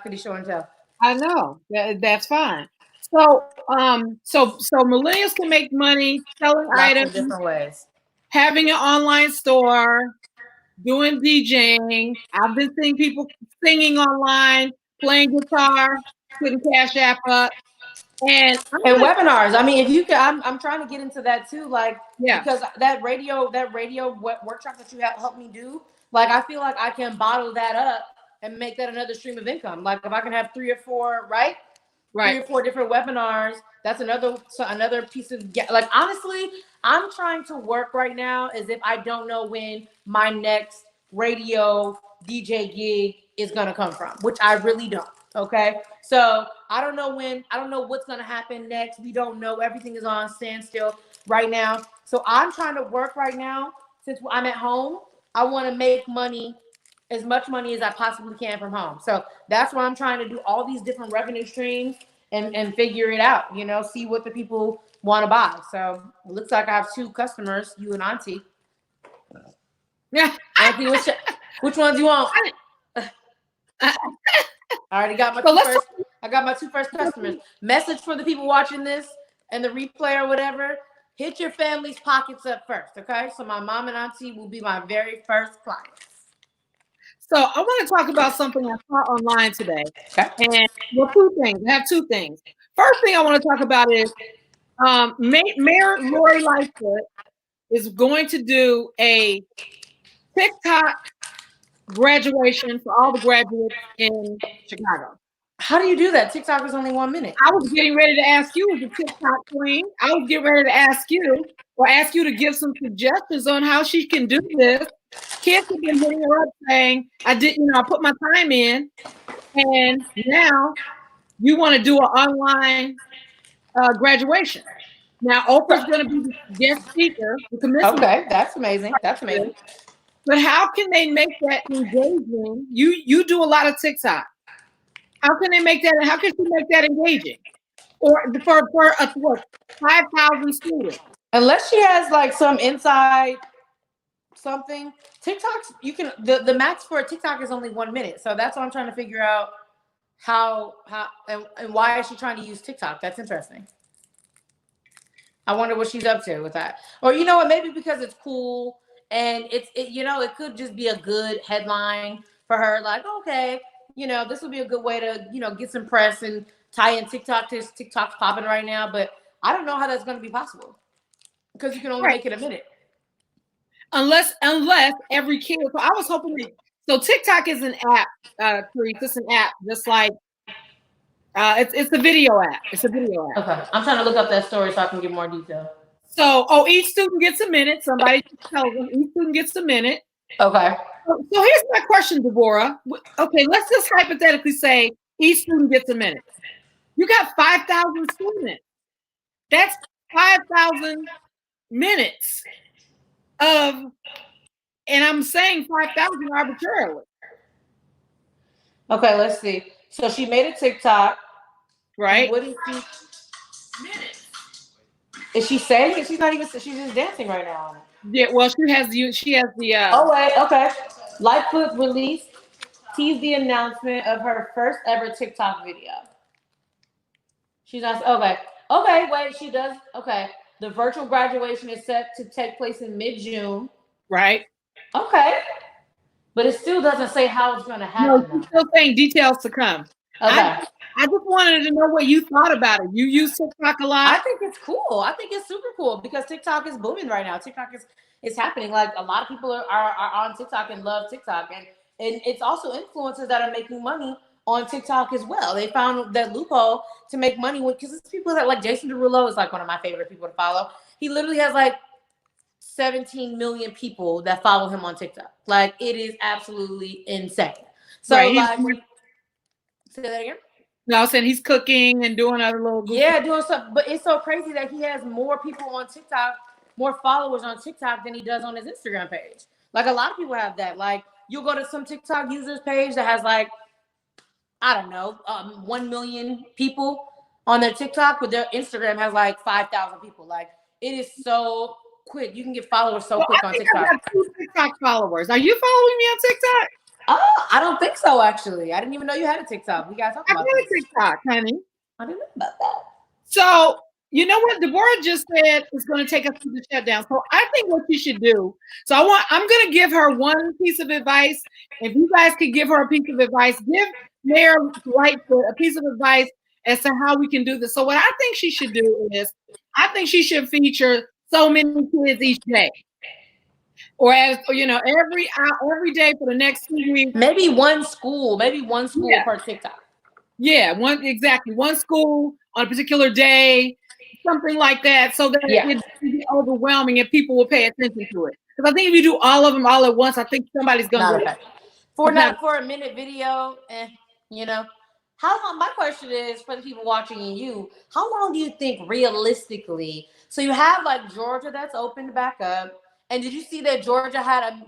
the show and tell. I know. That's fine. So millennials can make money selling Lots items, of different ways. having an online store, doing DJing. I've been seeing people singing online, playing guitar, putting Cash App up, and webinars. I mean, if you can, I'm trying to get into that too. Like, yeah, because that radio workshop that you have helped me do. Like, I feel like I can bottle that up and make that another stream of income. Like, if I can have 3 or 4, right? 3 or 4 different webinars. That's another piece of like. Honestly, I'm trying to work right now as if I don't know when my next radio DJ gig is gonna come from, which I really don't. Okay, so I don't know what's gonna happen next. We don't know. Everything is on standstill right now. So I'm trying to work right now since I'm at home. I want to make money, as much money as I possibly can from home. So that's why I'm trying to do all these different revenue streams and figure it out, see what the people want to buy. So it looks like I have 2 customers, you and Auntie. Yeah. Auntie, which ones you want? I already got my I got my 2 first customers. Message for the people watching this and the replay or whatever. Hit your family's pockets up first, okay? So my mom and Auntie will be my very first clients. So I want to talk about something I saw online today. Okay. And 2 things. I have 2 things. First thing I want to talk about is Mayor Lori Lightfoot is going to do a TikTok graduation for all the graduates in Chicago. How do you do that? TikTok is only 1 minute. I was getting ready to ask you as a TikTok queen. I was getting ready to ask you to give some suggestions on how she can do this. Kids have been hitting her up saying, I put my time in, and now you want to do an online graduation. Now, Oprah's going to be the guest speaker. Okay, that's amazing. That's amazing. But how can they make that engaging? You do a lot of TikTok. How can they make that? How can she make that engaging? Or for 5,000 students? Unless she has like some inside something. TikToks, you can the max for a TikTok is only 1 minute. So that's what I'm trying to figure out how and why is she trying to use TikTok? That's interesting. I wonder what she's up to with that. Or you know what, maybe because it's cool and it could just be a good headline for her, like, okay, this would be a good way to, get some press and tie in TikTok to TikTok's popping right now. But I don't know how that's going to be possible because you can only make it a minute. Unless every kid. So I was hoping so TikTok is an app, it's an app just like it's a video app. It's a video app. Okay. I'm trying to look up that story so I can get more detail. So each student gets a minute. Somebody tells them each student gets a minute. Okay. So here's my question, Deborah. Okay, let's just hypothetically say each student gets a minute. You got 5,000 students. That's 5,000 minutes of, and I'm saying 5,000 arbitrarily. Okay, let's see. So she made a TikTok, right? What is she? Minutes. Is she saying it? She's not even. She's just dancing right now. Yeah. Well, she has the. Oh wait. Okay. Lightfoot released teased the announcement of her first ever TikTok video. She's not. Okay. Okay. Wait. She does. Okay. The virtual graduation is set to take place in mid-June. Right. Okay. But it still doesn't say how it's going to happen. No, she's still saying details to come. Okay. I just wanted to know what you thought about it. You use TikTok a lot? I think it's cool. I think it's super cool because TikTok is booming right now. TikTok is happening. Like a lot of people are on TikTok and love TikTok. And it's also influencers that are making money on TikTok as well. They found that loophole to make money because it's people that like Jason Derulo is like one of my favorite people to follow. He literally has like 17 million people that follow him on TikTok. Like it is absolutely insane. So right. Say that again. No, I was saying he's cooking and doing other little goofy. Yeah, doing stuff. But it's so crazy that he has more people on TikTok, more followers on TikTok than he does on his Instagram page. Like a lot of people have that. Like you'll go to some TikTok users page that has like, I don't know, 1 million people on their TikTok, but their Instagram has like 5,000 people. Like it is so quick. You can get followers so quick on TikTok. I got 2 TikTok followers. Are you following me on TikTok? Oh, I don't think so, actually. I didn't even know you had a TikTok. We got to talk about I got a TikTok, honey. I didn't know about that. So, you know what? Deborah just said is going to take us through the shutdown. So I think what you should do. So I'm going to give her one piece of advice. If you guys could give her a piece of advice, give Mayor Lightfoot a piece of advice as to how we can do this. So what I think she should do is, I think she should feature so many kids each day. Or as every day for the next 2 weeks. Maybe one school per TikTok. Yeah, one school on a particular day, something like that, so that it won't be overwhelming and people will pay attention to it. Because I think if you do all of them all at once, I think somebody's gonna for a minute video. How long? My question is for the people watching and you. How long do you think realistically? So you have like Georgia that's opened back up. And did you see that Georgia had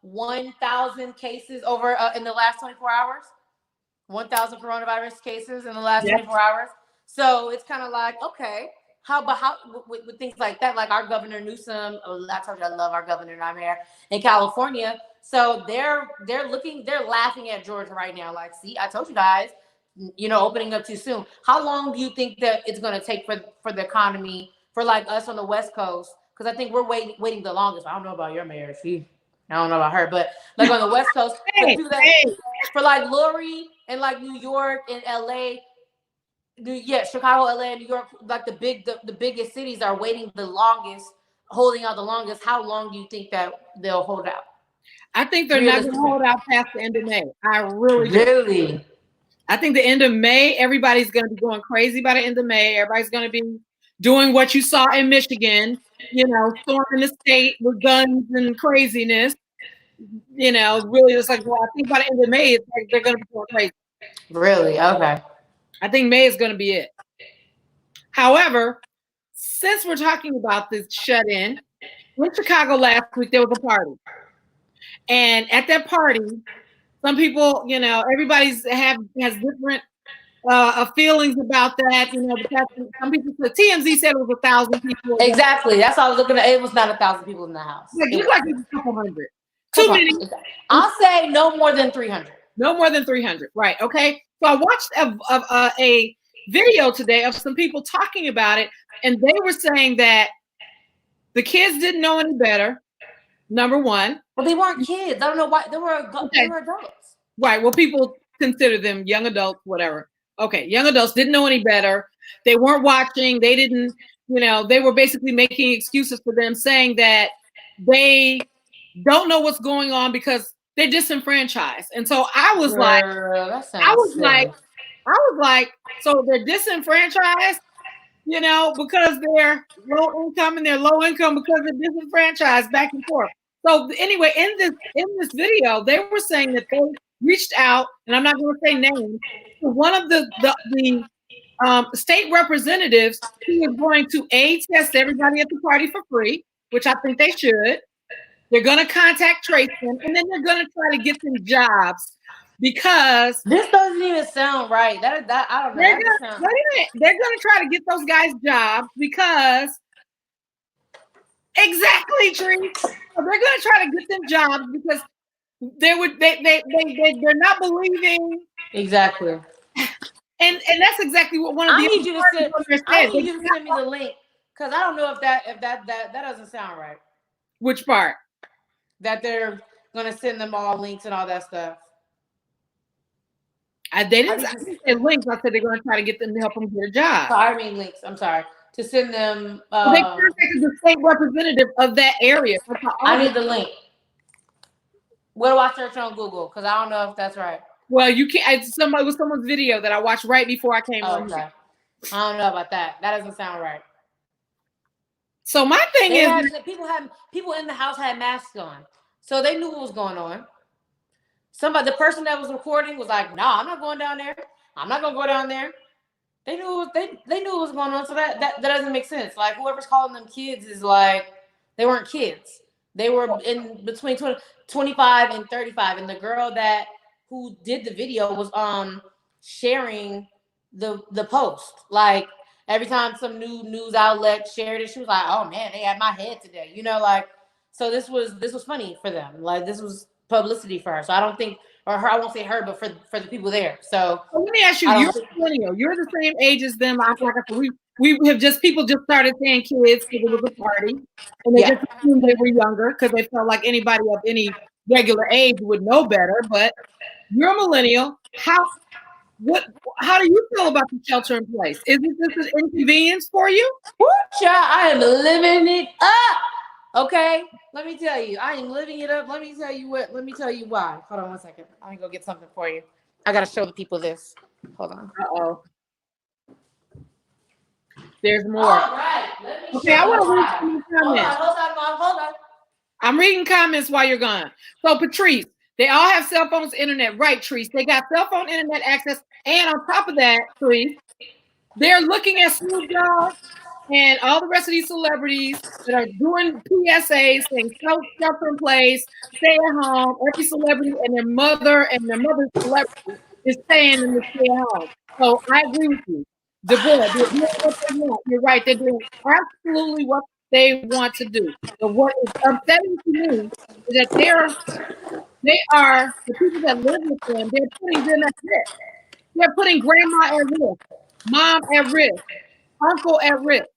1,000 cases over in the last 24 hours? 1,000 coronavirus cases in the last 24 hours. So it's kind of like, okay, how with things like that, like our Governor Newsom, I told you I love our governor and I'm here in California. So they're laughing at Georgia right now. Like, see, I told you guys, opening up too soon. How long do you think that it's going to take for the economy, for like us on the West Coast? Because I think we're waiting the longest. I don't know about your mayor. I don't know about her, but like on the West Coast, for like Lori and like New York and LA, Chicago, LA, and New York, like the biggest cities are waiting the longest, holding out the longest. How long do you think that they'll hold out? I think they're not going to hold out past the end of May. I really do. I think the end of May, everybody's going to be going crazy by the end of May. Everybody's going to be doing what you saw in Michigan, storming the state with guns and craziness. Really, it's like, well, I think by the end of May, it's like they're going to be going crazy. Really? Okay. I think May is going to be it. However, since we're talking about this shut-in, in Chicago last week, there was a party. And at that party, some people, everybody's has different feelings about that. Some people said, TMZ said it was 1,000 people. Exactly. That's how I was looking at. It was not 1,000 people in the house. It was like a couple hundred. Too many. I'll say no more than 300. No more than 300. Right. Okay. So I watched a video today of some people talking about it, and they were saying that the kids didn't know any better. Number one. Well, they weren't kids. I don't know why. They were adults. Right. Well, people consider them young adults, whatever. Okay. Young adults didn't know any better. They weren't watching. They didn't, they were basically making excuses for them, saying that they don't know what's going on because they're disenfranchised. And so I was like, so they're disenfranchised, because they're low income and they're low income because they're disenfranchised, back and forth. So anyway, in this video, they were saying that they reached out, and I'm not going to say names, to one of the state representatives who is going to test everybody at the party for free, which I think they should. They're going to contact trace them, and then they're going to try to get them jobs, because this doesn't even sound right. That I don't know. They're going to try to get those guys jobs because exactly, Tree. So they're going to try to get them jobs because they're not believing exactly. And that's exactly what one of the I need you to send me the link, because I don't know if that doesn't sound right. Which part? That they're gonna send them all links and all that stuff. They didn't say links. I said they're gonna try to get them to help them get a job. I mean links. I'm sorry. To send them. They contacted the state representative of that area. I need the link. Where do I search on Google? Because I don't know if that's right. Well, you can't. It was someone's video that I watched right before I came on. Okay. I don't know about that. That doesn't sound right. So my thing is, people in the house had masks on, so they knew what was going on. the person that was recording was like, "Nah, I'm not going down there. I'm not gonna go down there." They knew they knew what was going on, so that doesn't make sense. Like whoever's calling them kids is like they weren't kids. They were in between 25 and 35, and the girl that who did the video was sharing the post. Like every time some new news outlet shared it, she was like, "Oh man, they had my head today," like. So this was funny for them. Like this was publicity for her. So I don't think, or her, I won't say her, but for the people there. So Well, let me ask you, you're millennial. You're the same age as them. Like I said, we have people just started saying kids because it was a party, and they just assumed they were younger because they felt like anybody of any regular age would know better. But you're a millennial. How do you feel about the shelter in place? Is this an inconvenience for you? I am living it up. Okay, let me tell you, I am living it up. Let me tell you why. Hold on one second. I'm gonna go get something for you. I gotta show the people this. Hold on. Uh-oh. There's more. All right. Let me I want to read some comments. Hold on. I'm reading comments while you're gone. So, Patrice, they all have cell phones, internet. Right, Treese. They got cell phone, internet access. And on top of that, Treese, they're looking at Snoop Dogg and all the rest of these celebrities that are doing PSAs saying shelter in place, stay at home. Every celebrity and their mother's celebrity is staying in the stay at home. So I agree with you. Deborah, they're doing what they want. You're right. They're doing absolutely what they want to do. But what is upsetting to me is that they are the people that live with them. They're putting them at risk. They're putting grandma at risk, mom at risk, uncle at risk.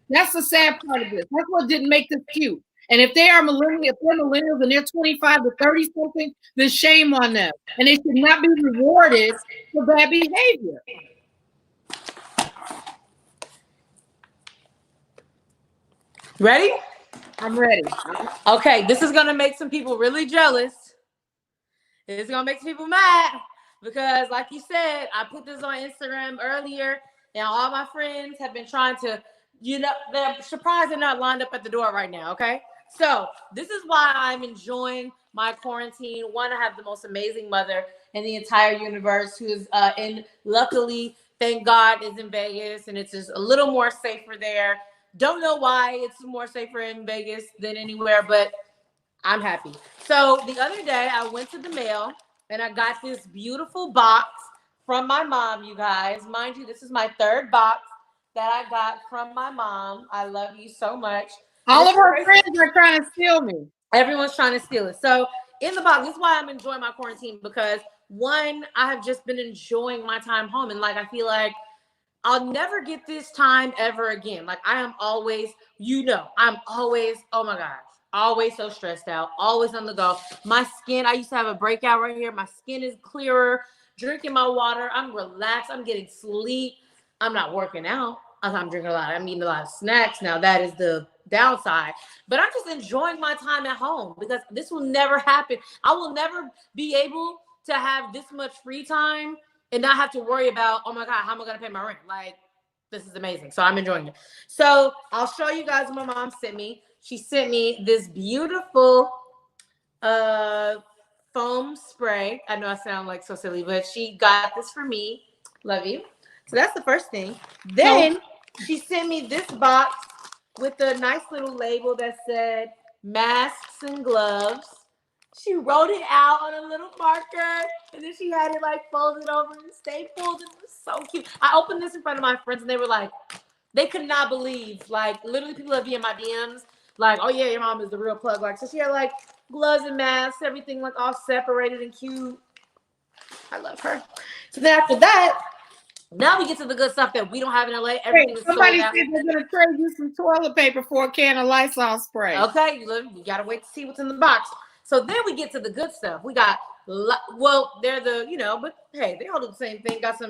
That's the sad part of this. That's what didn't make this cute. And if they're millennials and they're 25 to 30 something, then shame on them. And they should not be rewarded for bad behavior. Ready? I'm ready. Okay, this is gonna make some people really jealous. It's gonna make some people mad because, like you said, I put this on Instagram earlier, and all my friends have been trying to, they're surprised they're not lined up at the door right now. Okay, so this is why I'm enjoying my quarantine. One, I have the most amazing mother in the entire universe who is luckily, thank God, is in Vegas, and it's just a little more safer there. Don't know why it's more safer in Vegas than anywhere, but I'm happy. So the other day I went to the mail and I got this beautiful box from my mom, you guys. Mind you, this is my third box that I got from my mom. I love you so much. All of her friends are trying to steal me. Everyone's trying to steal it. So in the box, this is why I'm enjoying my quarantine, because one, I have just been enjoying my time home. And like, I feel like I'll never get this time ever again. Like I am always, I'm always, oh my gosh, always so stressed out, always on the go. My skin, I used to have a breakout right here. My skin is clearer, drinking my water. I'm relaxed. I'm getting sleep. I'm not working out. I'm drinking a lot. I'm eating a lot of snacks. Now that is the downside, but I'm just enjoying my time at home because this will never happen. I will never be able to have this much free time and not have to worry about, oh my God, how am I going to pay my rent? Like, this is amazing. So I'm enjoying it. So I'll show you guys what my mom sent me. She sent me this beautiful foam spray. I know I sound like so silly, but she got this for me. Love you. So that's the first thing. Then she sent me this box with a nice little label that said masks and gloves. She wrote it out on a little marker, and then she had it like folded over and stapled. It was so cute. I opened this in front of my friends, and they were like, they could not believe, like literally people that be in my DMs, like, oh yeah, your mom is the real plug. Like, so she had like gloves and masks, everything like all separated and cute. I love her. So then after that, now we get to the good stuff that we don't have in LA. Everything is somebody said they're going to trade you some toilet paper for a can of Lysol spray. Okay, you got to wait to see what's in the box. So then we get to the good stuff. We got, well, they're the, but hey, they all do the same thing. Got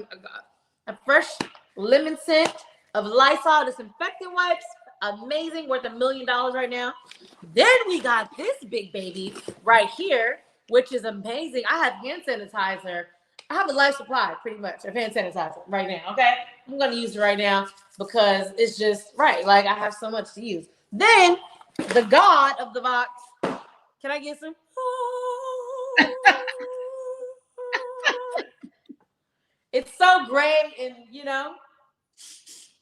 a fresh lemon scent of Lysol disinfectant wipes. Amazing, worth $1 million right now. Then we got this big baby right here, which is amazing. I have hand sanitizer. I have a life supply, pretty much, of hand sanitizer right now, okay? I'm going to use it right now because it's just right. Like, I have so much to use. Then, the god of the box. Can I get some? It's so great, and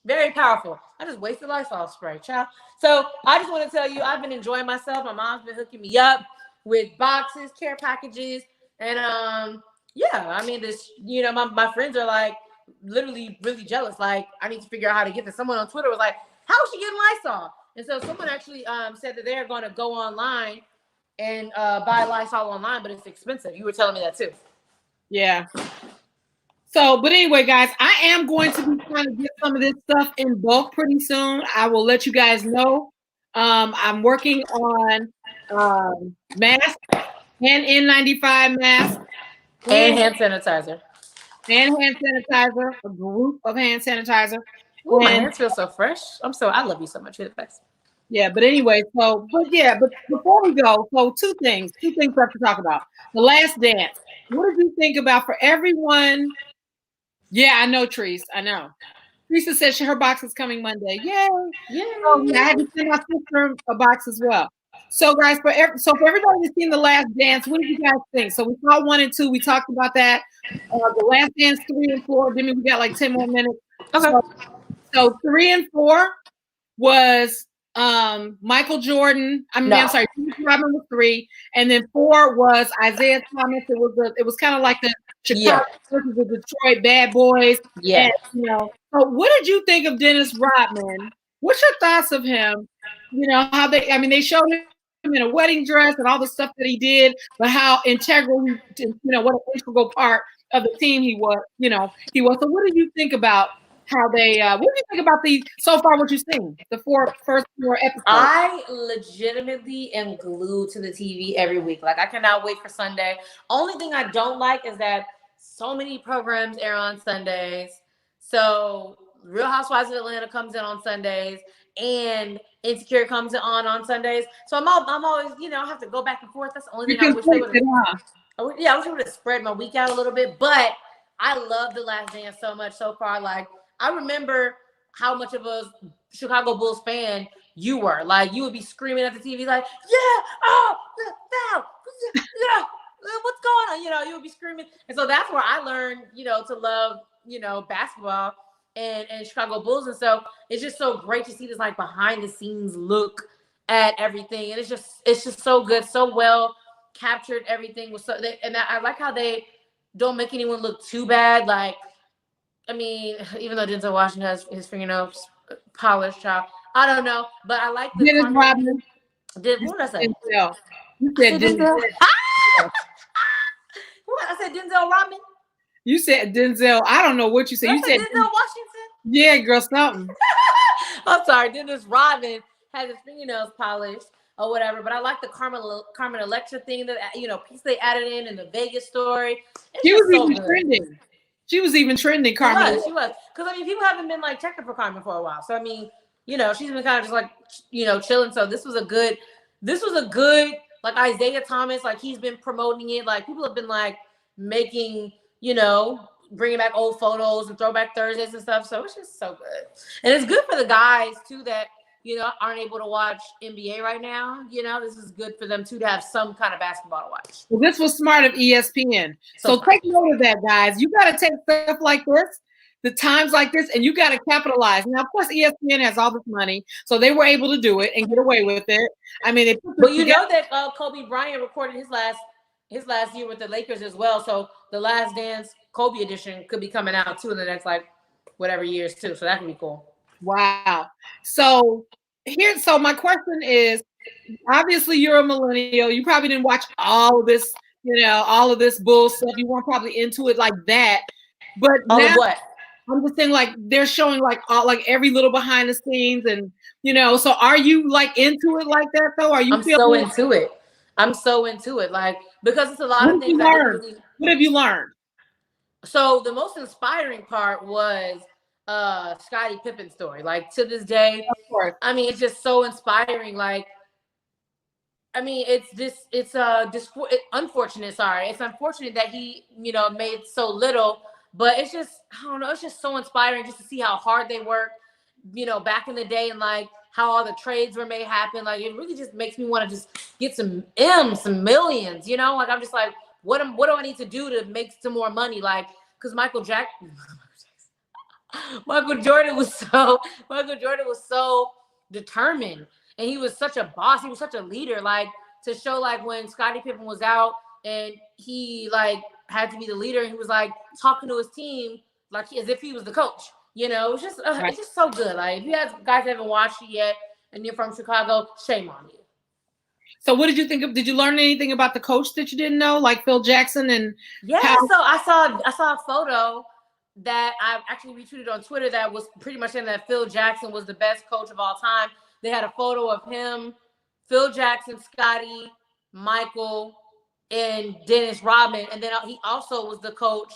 very powerful. I just wasted Lysol spray, child. So I just want to tell you, I've been enjoying myself. My mom's been hooking me up with boxes, care packages, and yeah. I mean, this, my friends are like literally really jealous. Like, I need to figure out how to get this. Someone on Twitter was like, "How is she getting Lysol?" And so someone actually said that they're going to go online and buy Lysol online, but it's expensive. You were telling me that too. Yeah. So, but anyway, guys, I am going to be trying to get some of this stuff in bulk pretty soon. I will let you guys know. I'm working on masks and N95 masks And hand sanitizer. And hand sanitizer, a group of hand sanitizer. Ooh, my hands feel so fresh. I love you so much. You're the best. Yeah, but anyway, but before we go, so two things we have to talk about. The Last Dance. What did you think about for everyone? Yeah, I know, Treese. I know. Teresa said her box is coming Monday. Yay! Yeah. So I had to send my sister a box as well. So guys, for everybody that's seen The Last Dance, what did you guys think? So we saw 1 and 2. We talked about that. The Last Dance 3 and 4. Demi, we got like 10 more minutes. Okay. So 3 and 4 was Michael Jordan. I'm sorry, Rodman was 3, and then 4 was Isaiah Thomas. It was kind of like the Chicago versus the Detroit Bad Boys. Yeah. And, so what did you think of Dennis Rodman? What's your thoughts of him? How they showed him in a wedding dress and all the stuff that he did, but how integral, what an integral part of the team he was. So what did you think about how they what do you think about so far what you've seen, the first 4 episodes? I legitimately am glued to the TV every week. Like, I cannot wait for Sunday. Only thing I don't like is that so many programs air on Sundays. So Real Housewives of Atlanta comes in on Sundays, and Insecure comes on Sundays. So I'm always, I have to go back and forth. That's the only thing I wish they would have. Yeah, I wish they would have spread my week out a little bit. But I love The Last Dance so much so far. Like, I remember how much of a Chicago Bulls fan you were. Like, you would be screaming at the TV like, yeah, oh, no, yeah, what's going on? You would be screaming. And so that's where I learned, to love, basketball and Chicago Bulls. And so it's just so great to see this like behind the scenes look at everything. And it's just so good, so well captured. Everything was so, and I like how they don't make anyone look too bad. Like, I mean, even though Denzel Washington has his fingernails polished, child, I don't know, but I like the Dennis Rodman. What did I say? Denzel. You said Denzel. What? I said Denzel Rodman. You said Denzel. I don't know what you said. You said Denzel Washington. Yeah, girl, something. I'm sorry, Dennis Rodman has his fingernails polished or whatever, but I like the Carmen Electra thing that piece they added in the Vegas story. She was even trending. She was even trending, Carmen. She was. Because, I mean, people haven't been, like, checking for Carmen for a while. So, I mean, she's been kind of just, like, chilling. So, this was a good, like, Isaiah Thomas, like, he's been promoting it. Like, people have been, like, making, bringing back old photos and Throwback Thursdays and stuff. So, it's just so good. And it's good for the guys, too, that, aren't able to watch NBA right now. This is good for them, too, to have some kind of basketball to watch. Well, this was smart of ESPN. So take note of that, guys. You got to take stuff like this, the times like this, and you got to capitalize. Now, of course, ESPN has all this money, so they were able to do it and get away with it. I mean, but know that Kobe Bryant recorded his last year with the Lakers as well. So the Last Dance Kobe edition could be coming out, too, in the next, like, whatever years, too. So that could be cool. Wow. So my question is, obviously you're a millennial. You probably didn't watch all of this, all of this bull stuff. You weren't probably into it like that. But now, what? I'm just saying, like, they're showing like every little behind the scenes, and so are you like into it like that though? I'm so into it. I'm so into it, like, because it's a lot of things. What have you learned? So the most inspiring part was Scottie Pippen's story. Like, to this day, of course. I mean, it's just so inspiring. Like, I mean, it's unfortunate. Sorry, it's unfortunate that he, made so little. But it's just, I don't know. It's just so inspiring just to see how hard they work, back in the day, and like how all the trades were made happen. Like, it really just makes me want to just get some millions. Like, I'm just like, what do I need to do to make some more money? Like, because Michael Jordan was so determined, and he was such a boss. He was such a leader. Like, to show, like, when Scottie Pippen was out and he like had to be the leader, and he was like talking to his team like as if he was the coach. You know, it's just so good. Like, if you guys haven't watched it yet and you're from Chicago, shame on you. So what did you think of? Did you learn anything about the coach that you didn't know, like Phil Jackson? And so I saw a photo that I actually retweeted on Twitter that was pretty much saying that Phil Jackson was the best coach of all time. They had a photo of him, Phil Jackson, Scottie, Michael, and Dennis Rodman, and then he also was the coach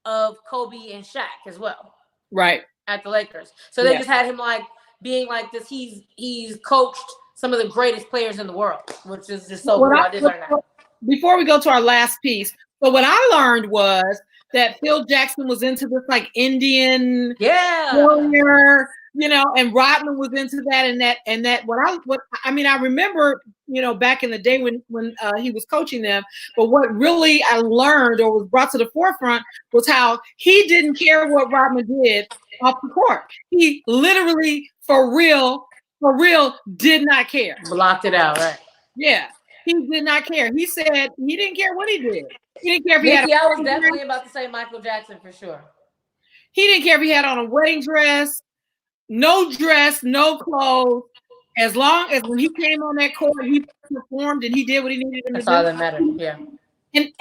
of Kobe and Shaq as well. Right. At the Lakers. So they just had him like being like this. He's coached some of the greatest players in the world, which is just so cool. I did learn that. Before we go to our last piece, so what I learned was that Phil Jackson was into this like Indian warrior, you know, and Rodman was into that and that. I remember, you know, back in the day when he was coaching them, but what really I learned or was brought to the forefront was how he didn't care what Rodman did off the court. He literally, for real, did not care. Blocked it out, right? Yeah, he did not care. He said he didn't care what he did. He didn't care if Nikki, I was definitely about to say Michael Jackson for sure. He didn't care if he had on a wedding dress, no clothes. As long as when he came on that court, he performed and he did what he needed to do. That's all that mattered. Yeah. And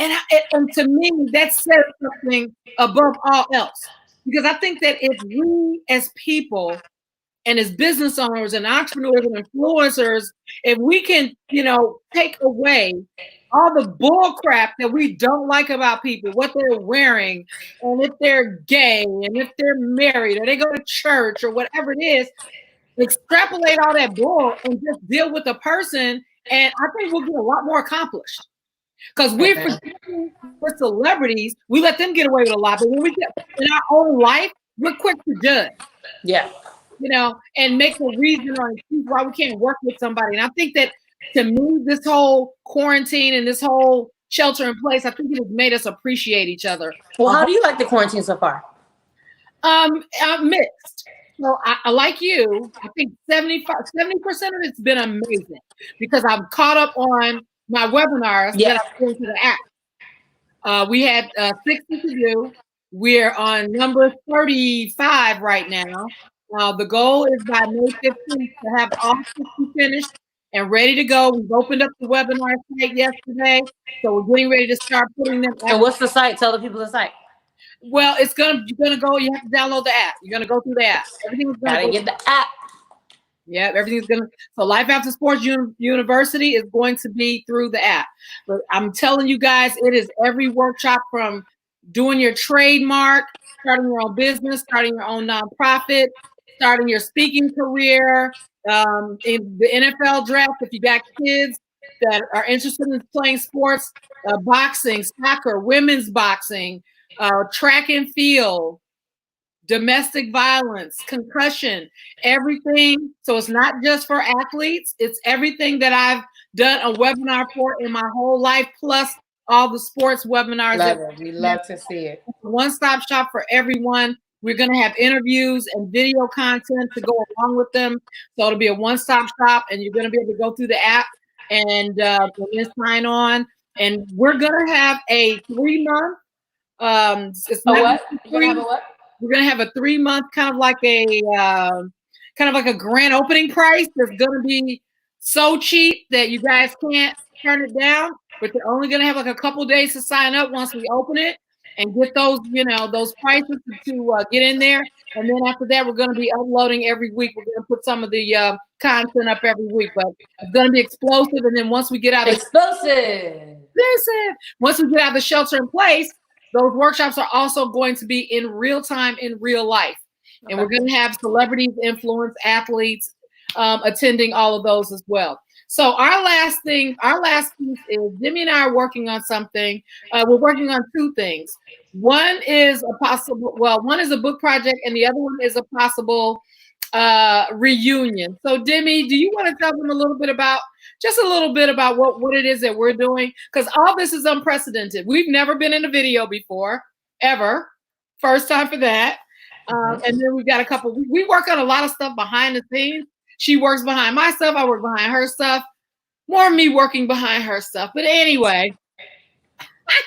to me, that says something above all else, because I think that if we as people and as business owners and entrepreneurs and influencers, if we can, you know, take away all the bull crap that we don't like about people, what they're wearing, and if they're gay, and if they're married, or they go to church, or whatever it is, extrapolate all that bull and just deal with the person, and I think we'll get a lot more accomplished. Because we're forgetting for celebrities, we let them get away with a lot, but when we get in our own life, we're quick to judge. Yeah. You know, and make a reason or excuse why we can't work with somebody. And I think that, to me, this whole quarantine and this whole shelter in place, I think it has made us appreciate each other. Well, how do you like the quarantine so far? I'm mixed. So I like you. I think 70% of it's been amazing because I'm caught up on my webinars that I'm doing to the app. We had 60 to do. We're on number 35 right now. The goal is by May 15th to have all 60 finished and ready to go. We've opened up the webinar site yesterday, so we're getting ready to start putting them. So what's the site? Tell the people the site. Well, you're gonna go. You have to download the app. You're gonna go through the app. Everything's gonna get the app. Yeah, everything's gonna. So Life After Sports University is going to be through the app. But I'm telling you guys, it is every workshop from doing your trademark, starting your own business, starting your own nonprofit, starting your speaking career, in the NFL draft, if you got kids that are interested in playing sports, boxing, soccer, women's boxing, track and field, domestic violence, concussion, everything. So it's not just for athletes, it's everything that I've done a webinar for in my whole life, plus all the sports webinars. We love to see it. One-stop shop for everyone. We're going to have interviews and video content to go along with them. So it'll be a one-stop shop, and you're going to be able to go through the app and sign on. And we're going to have a 3-month. What? You're going to have a what? We're going to have a 3-month kind of like a grand opening price that's going to be so cheap that you guys can't turn it down. But you're only going to have like a couple days to sign up once we open it and get those, those prices to get in there. And then after that, we're going to be uploading every week. We're going to put some of the content up every week, but it's going to be explosive. And then once we get out of once we get out of the shelter in place, those workshops are also going to be in real time, in real life. And we're going to have celebrities, influence, athletes attending all of those as well. So our last piece is Demi and I are working on something. We're working on 2 things. One is one is a book project, and the other one is a possible reunion. So Demi, do you want to tell them a little bit about what it is that we're doing? Because all this is unprecedented. We've never been in a video before, ever. First time for that. And then we got a couple. We work on a lot of stuff behind the scenes. She works behind my stuff. I work behind her stuff. More me working behind her stuff. But anyway,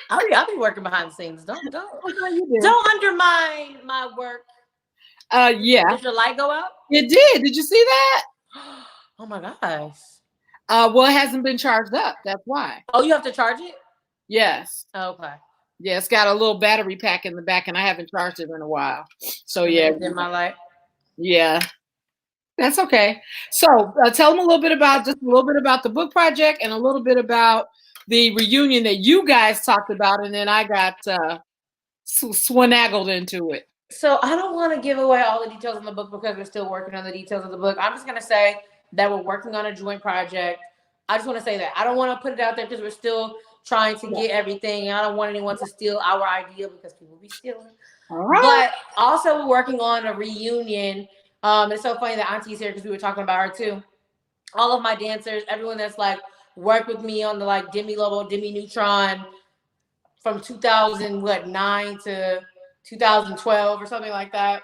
I'll be working behind the scenes. Don't undermine my work. Yeah. Did your light go out? It did. Did you see that? Oh my gosh. Well, it hasn't been charged up. That's why. Oh, you have to charge it? Yes. Okay. Yeah, it's got a little battery pack in the back, and I haven't charged it in a while. So yeah. In my light. Yeah. That's okay. So tell them a little bit about the book project and a little bit about the reunion that you guys talked about, and then I got swinaggled into it. So I don't want to give away all the details in the book because we're still working on the details of the book. I'm just going to say that we're working on a joint project. I just want to say that. I don't want to put it out there because we're still trying to get everything. I don't want anyone to steal our idea because people be stealing. All right. But also we're working on a reunion. It's so funny that Auntie's here because we were talking about her too. All of my dancers, everyone that's like worked with me on the like Demi Lobo, Demi Neutron from 2009 to 2012 or something like that.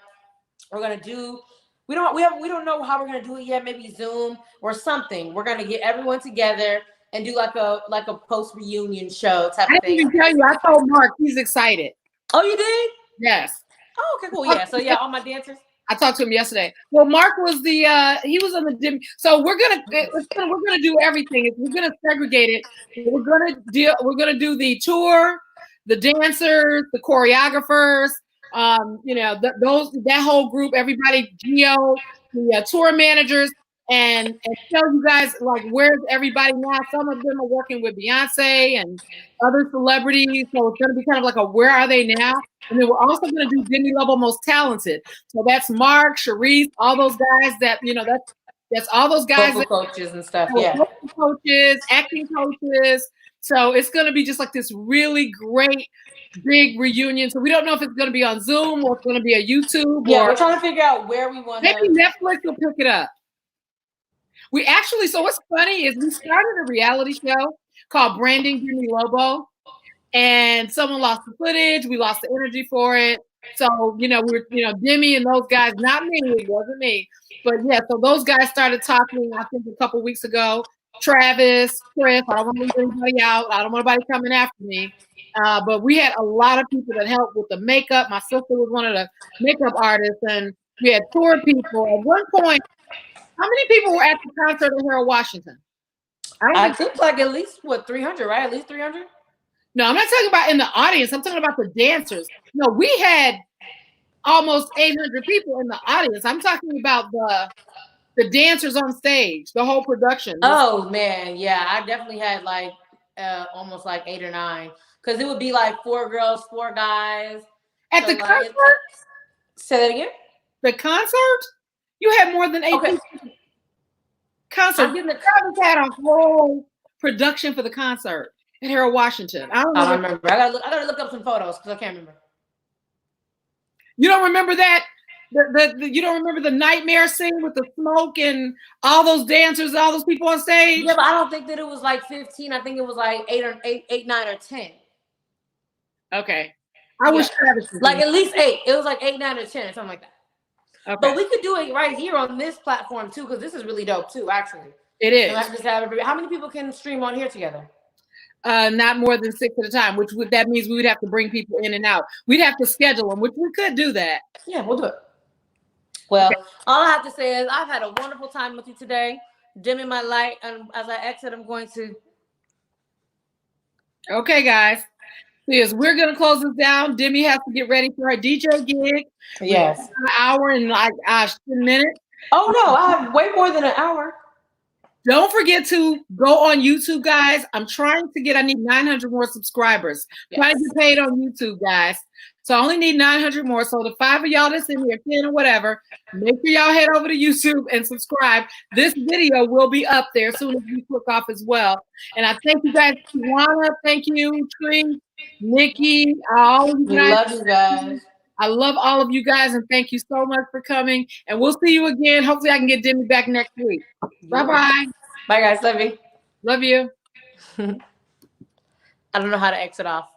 We're gonna do. We don't know how we're gonna do it yet. Maybe Zoom or something. We're gonna get everyone together and do like a post reunion show type of thing. I didn't even tell you. I told Mark he's excited. Oh, you did? Yes. Oh, okay, cool. Yeah. So yeah, all my dancers. I talked to him yesterday. Well, Mark was he was on the dim. So we're gonna do everything. We're gonna segregate it. We're gonna do the tour, the dancers, the choreographers. That whole group, everybody, Geo, the tour managers, and tell you guys like where's everybody now. Some of them are working with Beyonce and other celebrities, so it's gonna be kind of like a where are they now? And then we're also going to do Demi Lobo Most Talented. So that's Mark, Sharice, all those guys that's all those guys. Vocal coaches and stuff. Yeah. Vocal coaches, acting coaches. So it's going to be just like this really great big reunion. So we don't know if it's going to be on Zoom or it's going to be a YouTube. Yeah, we're trying to figure out where we want to. Maybe Netflix will pick it up. So what's funny is we started a reality show called Branding Demi Lobo. And someone lost the footage. We lost the energy for it. So, Demi and those guys, not me, it wasn't me. But yeah, so those guys started talking, I think a couple weeks ago. Travis, Chris, I don't want to leave anybody out. I don't want anybody coming after me. But we had a lot of people that helped with the makeup. My sister was one of the makeup artists, and we had tour people. At one point, how many people were at the concert in Harold Washington? I think like at least 300, right? At least 300? No, I'm not talking about in the audience. I'm talking about the dancers. No, we had almost 800 people in the audience. I'm talking about the dancers on stage, the whole production. Oh, man. Yeah, I definitely had like almost like 8 or 9 because it would be like 4 girls, 4 guys. At the concert? Say that again? The concert? You had more than 8 people. Concert. Travis had a whole production for the concert. In Harold Washington. I don't remember. I gotta look up some photos because I can't remember. You don't remember that? You don't remember the nightmare scene with the smoke and all those dancers, all those people on stage? Yeah, but I don't think that it was like 15. I think it was like 8, 9, or 10. Okay. I wish Travis was like at least 8. It was like 8, 9, or 10 or something like that. Okay. But we could do it right here on this platform too, because this is really dope too, actually. It is. How many people can stream on here together? Not more than 6 at a time, that means we would have to bring people in and out. We'd have to schedule them, which we could do that. Yeah, we'll do it. Well, all I have to say is I've had a wonderful time with you today. Dimming my light, and as I exit, I'm going to. Okay, guys. Yes, we're going to close this down. Demi has to get ready for her DJ gig. Yes. An hour and like 10 minutes. Oh, no, I have way more than an hour. Don't forget to go on YouTube, guys. I need 900 more subscribers. Yes. Trying to get paid on YouTube, guys. So I only need 900 more. So the 5 of y'all that's in here, 10 or whatever, make sure y'all head over to YouTube and subscribe. This video will be up there as soon as we click off as well. And I thank you guys. Tijuana, thank you. Tree, Nikki, all of you guys. We love you guys. I love all of you guys, and thank you so much for coming. And we'll see you again. Hopefully I can get Demi back next week. Bye-bye. Bye, guys. Love you. Love you. I don't know how to exit off.